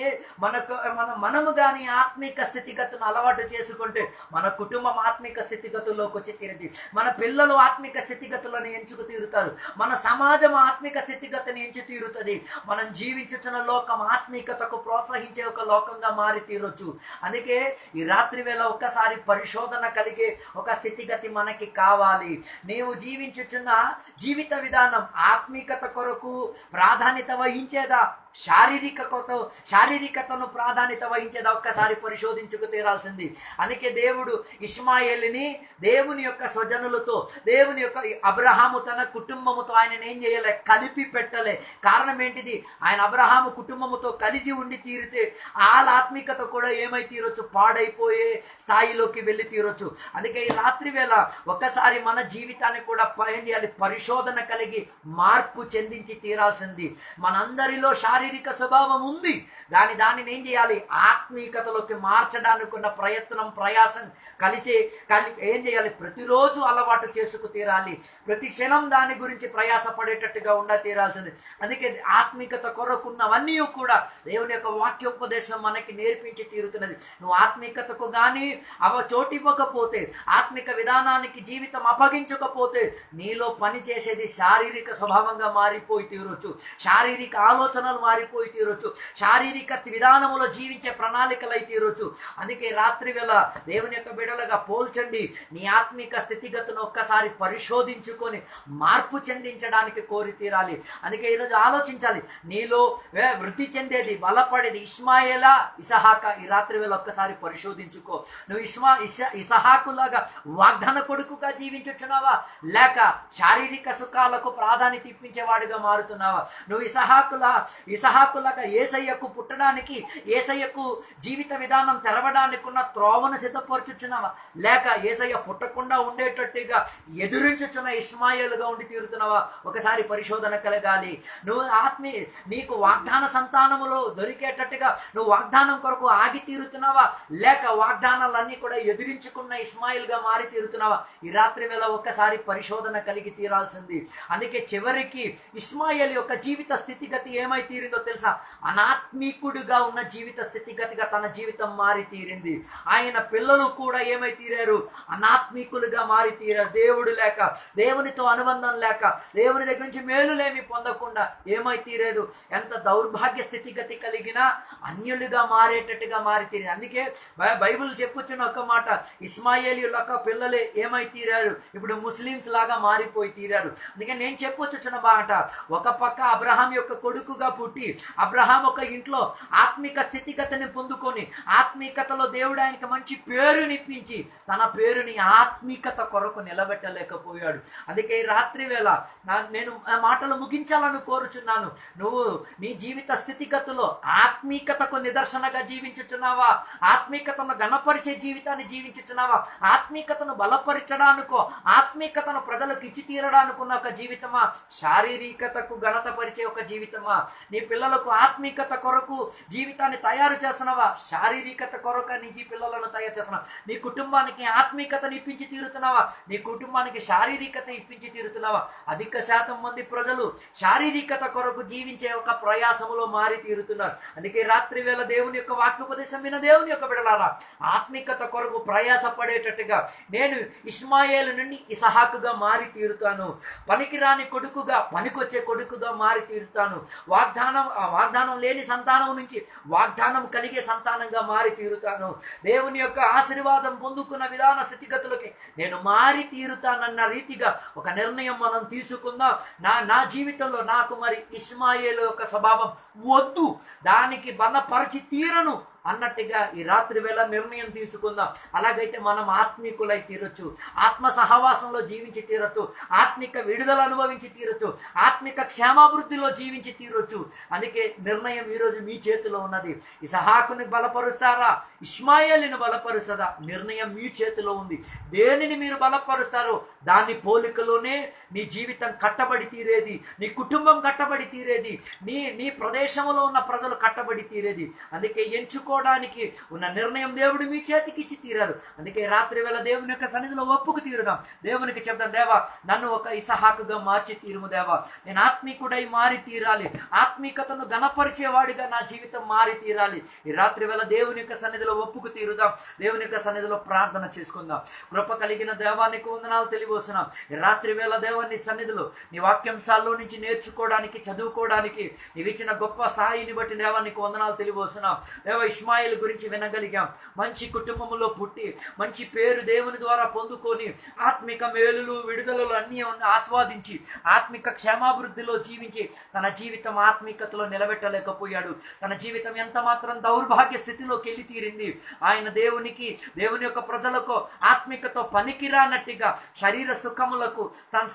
మనము కానీ ఆత్మిక స్థితిగతులను అలవాటు చేసుకుంటే మన కుటుంబం ఆత్మిక స్థితిగతుల్లోకి వచ్చి తీరుతుంది, మన పిల్లలు ఆత్మిక స్థితిగతులను ఎంచుకు తీరుతారు, మన సమాజం ఆత్మిక స్థితిగతిని ఎంచి తీరుతుంది. మనం జీవించుతున్న లోకం ఆత్మికతకు ప్రోత్సహించే ఒక లోకంగా మారి తీరొచ్చు. అందుకే ఈ రాత్రి వేళ ఒక్కసారి పరిశోధన కలిగే ఒక స్థితిగతి మనకి కావాలి. నీవు జీవించుచున్న జీవిత విధానం ఆత్మికత కొరకు ప్రాధాన్యత వహించేదా, శారీరకతను ప్రాధాన్యత వహించేదా ఒక్కసారి పరిశోధించుకు తీరాల్సింది. అందుకే దేవుడు ఇష్మాయేలుని దేవుని యొక్క స్వజనులతో, దేవుని యొక్క అబ్రహాము తన కుటుంబముతో ఆయన ఏం చేయలే? కలిపి పెట్టలే. కారణం ఏంటిది? ఆయన అబ్రహాము కుటుంబముతో కలిసి ఉండి తీరితే వాళ్ళ ఆత్మికత కూడా ఏమై తీరొచ్చు? పాడైపోయే స్థాయిలోకి వెళ్ళి తీరొచ్చు. అందుకే ఈ రాత్రి వేళ ఒక్కసారి మన జీవితాన్ని కూడా ఏం చేయాలి? పరిశోధన కలిగి మార్పు చెందించి తీరాల్సింది. మనందరిలో శారీరక శారీరక స్వభావం ఉంది. దానిని ఏం చేయాలి? ఆత్మీకతలోకి మార్చడానికి ఉన్న ప్రయత్నం, ప్రయాసం ఏం చేయాలి? ప్రతిరోజు అలవాటు చేసుకు తీరాలి. ప్రతి క్షణం దాని గురించి ప్రయాసపడేటట్టుగా తీరాల్సింది. అందుకే ఆత్మీకత కొరకున్నవన్నీ కూడా దేవుని యొక్క వాక్యోపదేశం మనకి నేర్పించి తీరుతున్నది. నువ్వు ఆత్మీకతకు కానీ చోటివ్వకపోతే, ఆత్మిక విధానానికి జీవితం అప్పగించకపోతే, నీలో పని చేసేది శారీరక స్వభావంగా మారిపోయి తీరొచ్చు, శారీరక ఆలోచనలు మారిపోయి తీరొచ్చు, శారీరక విధానములో జీవించే ప్రణాళికలు అయి తీరొచ్చు. అందుకే రాత్రి వేళ దేవుని యొక్క బిడలుగా పోల్చండి. నీ ఆత్మిక స్థితిగతును ఒక్కసారి పరిశోధించుకొని మార్పు చెందించడానికి కోరి తీరాలి. అందుకే ఈరోజు ఆలోచించాలి, నీలో వృద్ధి చెందేది, బలపడేది ఇష్మాయేలా, ఇసహాక? ఈ రాత్రి వేళ ఒక్కసారి పరిశోధించుకో. నువ్వు ఇసహాకులాగా వాగ్దాన కొడుకుగా జీవించుచున్నావా, లేక శారీరక సుఖాలకు ప్రాధాన్యత ఇప్పించేవాడిగా మారుతున్నావా? నువ్వు ఇసహాకులాగా యేసయ్యకు పుట్టడానికి, యేసయ్యకు జీవిత విధానం తెరవడానికి ఉన్న త్రోవను సిద్ధపరచుచున్నావా, లేక యేసయ్య పుట్టకుండా ఉండేటట్టుగా ఎదురించుచున్న ఇష్మాయేలుగా ఉండి తీరుతున్నావా? ఒకసారి పరిశోధన కలగాలి. నువ్వు నీకు వాగ్దాన సంతానములో దొరికేటట్టుగా నువ్వు వాగ్దానం కొరకు ఆగి తీరుతున్నావా, లేక వాగ్దానాలన్నీ కూడా ఎదిరించుకున్న ఇస్మాయిల్గా మారి తీరుతున్నావా? ఈ రాత్రి వేళ ఒక్కసారి పరిశోధన కలిగి తీరాల్సింది. అందుకే చివరికి ఇస్మాయిల్ యొక్క జీవిత స్థితిగతి ఏమై తీరిందో తెలుసా? అనాత్మీకుడిగా ఉన్న జీవిత స్థితిగతిగా తన జీవితం మారి తీరింది. ఆయన పిల్లలు కూడా ఏమై తీరారు? అనాత్మీకులుగా మారి తీరారు. దేవుడు లేక, దేవునితో అనుబంధం లేక, దేవుని దగ్గర నుంచి మేలులేమి పొందకుండా ఏమై తీరేదు. ఎంత దౌర్భాగ్య స్థితిగతి కలిగినా అన్యులుగా మారేటట్టుగా మారి తీరేది. అందుకే బైబిల్ చెప్పుచున్న ఒక మాట, ఇస్మాయేలు యొక్క పిల్లలే ఏమై తీరారు? ఇప్పుడు ముస్లిమ్స్ లాగా మారిపోయి తీరారు. అందుకే నేను చెప్పొచ్చున్న మాట, ఒక పక్క అబ్రహాం యొక్క కొడుకుగా పుట్టి, అబ్రహాం ఒక ఇంట్లో ఆత్మిక స్థితిగతిని పొందుకొని, ఆత్మీకతలో దేవుడు ఆయనకి మంచి పేరునిప్పించి, తన పేరుని ఆత్మీకత కొరకు నిలబెట్టలేకపోయాడు. అందుకే ఈ రాత్రి వేళ నేను మాటలు ముగించాలని కోరుచున్నాను. నువ్వు నీ జీవిత స్థితిగతుల్లో ఆత్మీకతకు నిదర్శనగా జీవించుచున్నావా? ఆత్మీకతను గణపరిచే జీవితాన్ని జీవించుచున్నావా? ఆత్మీకతను బలపరచడానికో, ఆత్మీకతను ప్రజలకు ఇచ్చి తీరడానుకున్న ఒక జీవితమా, శారీరకతకు ఘనత పరిచే ఒక జీవితమా? నీ పిల్లలకు ఆత్మీకత కొరకు జీవితాన్ని తయారు చేస్తున్నావా, శారీరకత కొరకు నీ పిల్లలను తయారు చేస్తున్నావా? నీ కుటుంబానికి ఆత్మీకతను ఇప్పించి తీరుతున్నావా, నీ కుటుంబానికి శారీరకత ఇప్పించి తీరుతున్నావా? అధిక శాతం మంది ప్రజలు శారీరకత కొరకు జీవించే ఒక ప్రయాసములో మారి తీరుతున్నారు. అందుకే రాత్రి వేళ దేవుని యొక్క వాక్యోపదేశం విన దేవుని యొక్క బిడ్డలారా, ఆత్మికత కొరకు ప్రయాస పడేటట్టుగా నేను ఇష్మాయేలు నుండి ఇసహాకుగా మారి తీరుతాను. పనికిరాని కొడుకుగా పనికొచ్చే కొడుకుగా మారి తీరుతాను. వాగ్దానం లేని సంతానం నుంచి వాగ్దానం కలిగే సంతానంగా మారి తీరుతాను. దేవుని యొక్క ఆశీర్వాదం పొందుకున్న విధాన స్థితిగతులకి నేను మారి తీరుతానన్న రీతిగా ఒక నిర్ణయం మనం తీసుకుందాం. నా జీవితంలో నాకు మరి ఇష్మాయేలు యొక్క స్వభావం వద్దు, దానికి బలపరిచి తీరను అన్నట్టుగా ఈ రాత్రి వేళ నిర్ణయం తీసుకుందాం. అలాగైతే మనం ఆత్మీకులై తీరొచ్చు, ఆత్మ సహవాసంలో జీవించి తీరొచ్చు, ఆత్మిక విడుదల అనుభవించి తీరొచ్చు, ఆత్మిక క్షేమాభివృద్ధిలో జీవించి తీరొచ్చు. అందుకే నిర్ణయం ఈరోజు మీ చేతిలో ఉన్నది. ఇసహాకుని బలపరుస్తారా, ఇష్మాయేలుని బలపరుస్తారా? నిర్ణయం మీ చేతిలో ఉంది. దేనిని మీరు బలపరుస్తారో దాని పోలికలోనే నీ జీవితం కట్టబడి తీరేది, నీ కుటుంబం కట్టబడి తీరేది, నీ ప్రదేశంలో ఉన్న ప్రజలు కట్టబడి తీరేది. అందుకే ఎంచుకోవడానికి ఉన్న నిర్ణయం దేవుడు మీ చేతికి ఇచ్చి తీరారు. అందుకే రాత్రి వేళ దేవుని యొక్క సన్నిధిలో ఒప్పుకు తీరుదాం. దేవునికి చెప్తాం, దేవా నన్ను ఒక ఇసహాకుగా మార్చి తీరుము దేవా, నేను ఆత్మీకుడై మారి తీరాలి, ఆత్మీకతను గణపరిచేవాడిగా నా జీవితం మారి తీరాలి. ఈ రాత్రి వేళ దేవుని యొక్క సన్నిధిలో ఒప్పుకు తీరుదాం. దేవుని యొక్క సన్నిధిలో ప్రార్థన చేసుకుందాం. కృప కలిగిన దేవానికి వందనాలు తెలియవస్తున్నాం. ఈ రాత్రి వేళ దేవాన్ని సన్నిధిలో నీ వాక్యాంశాల్లో నుంచి నేర్చుకోవడానికి, చదువుకోవడానికి నీవు ఇచ్చిన గొప్ప సాయిని బట్టి దేవానికి వందనాలు తెలియవస్తున్నాం. దేవ ఇష్మాయేలు గురించి వినగలిగాం. మంచి కుటుంబంలో పుట్టి మంచి పేరు దేవుని ద్వారా పొందుకొని ఆత్మిక మేలులు విడుదలలు అన్నీ ఆస్వాదించి ఆత్మిక క్షేమాభివృద్ధిలో జీవించి తన జీవితం ఆత్మికతలో నిలబెట్టలేకపోయాడు. తన జీవితం ఎంత మాత్రం దౌర్భాగ్య స్థితిలోకి వెళ్ళి తీరింది. ఆయన దేవుని యొక్క ప్రజలకు ఆత్మికతో పనికిరానట్టుగా శరీర సుఖములకు తన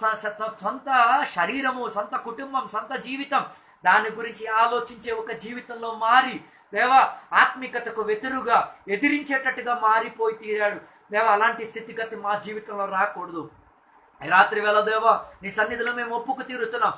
సొంత శరీరము, సొంత కుటుంబం, సొంత జీవితం దాని గురించి ఆలోచించే ఒక జీవితంలో మారి దేవా ఆత్మికతకు వెతురుగా ఎదిరించేటట్టుగా మారిపోయి తీరాడు. దేవా అలాంటి స్థితిగతి మా జీవితంలో రాకూడదు. ఈ రాత్రి వేళ దేవా నీ సన్నిధిలో మేము ఒప్పుకు తీరుతున్నాం.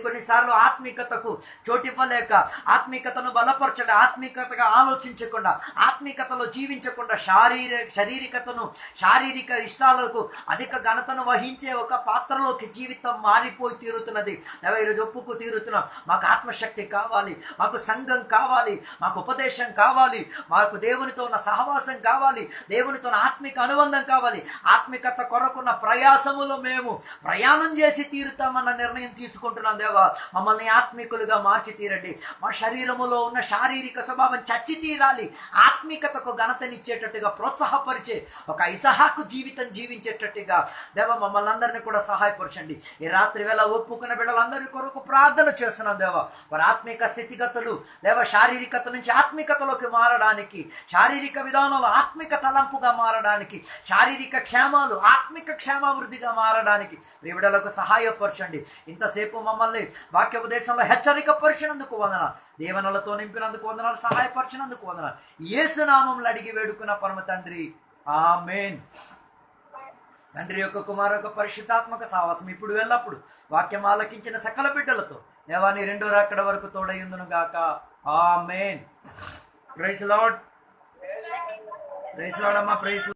కొన్నిసార్లు ఆత్మీకతకు చోటివ్వలేక, ఆత్మీకతను బలపరచడం, ఆత్మీకతగా ఆలోచించకుండా, ఆత్మీకతలో జీవించకుండా, శారీరకతను, శారీరక ఇష్టాలకు అధిక ఘనతను వహించే ఒక పాత్రలోకి జీవితం మారిపోయి తీరుతున్నది. దేవా ఈరోజు ఒప్పుకు తీరుతున్నాం. మాకు ఆత్మశక్తి కావాలి, మాకు సంఘం కావాలి, మాకు ఉపదేశం కావాలి, మాకు దేవునితో ఉన్న సహవాసం కావాలి, దేవునితో ఉన్న ఆత్మిక అనుబంధం కావాలి. ఆత్మికత కొరకున్న ప్రయాసములో మేము ప్రయాణం చేసి తీరుతామన్న నిర్ణయం తీసుకుంటున్నాం. దేవా మమ్మల్ని ఆత్మికులుగా మార్చి తీరండి. మా శరీరములో ఉన్న శారీరక స్వభావం చచ్చి తీరాలి. ఆత్మికతకు ఘనతనిచ్చేటట్టుగా, ప్రోత్సాహపరిచే ఒక ఇసహాకు జీవితం జీవించేటట్టుగా దేవా మమ్మల్ని అందరినీ కూడా సహాయపరచండి. ఈ రాత్రి వేళ ఒప్పుకున్న బిడ్డలందరి కొరకు ప్రార్థన చేస్తున్నాం. దేవా వారి ఆత్మిక స్థితిగతులు దేవా శారీరకత నుంచి ఆత్మికతలోకి మారడానికి, శారీరక విధానంలో ఆత్మిక తలంపుగా మారడానికి, శారీరక క్షేమాలు ఆత్మిక క్షేమాభివృద్ధిగా మారడానికి ప్రియబిడ్డలకు సహాయపరచండి. ఇంతసేపు మమ్మల్ని వాక్యోపదేశంలో హెచ్చరిక పరిచినందుకు వందనాలు, దీవెనలతో నింపినందుకు వందనాలు, సహాయపరిచినందుకు వందనాలు. యేసు నామములో అడిగి వేడుకున్న పరమ తండ్రి, ఆమేన్. తండ్రి యొక్క కుమారు యొక్క పరిశుద్ధాత్మక సావాసం ఇప్పుడు ఎల్లప్పుడు వాక్యం ఆలకించిన సకల బిడ్డలతో దేవాని రెండో రాకడ వరకు తోడయుందును గాక. Amen. Praise lord. Praise lord అమ్మా. ప్రైజ్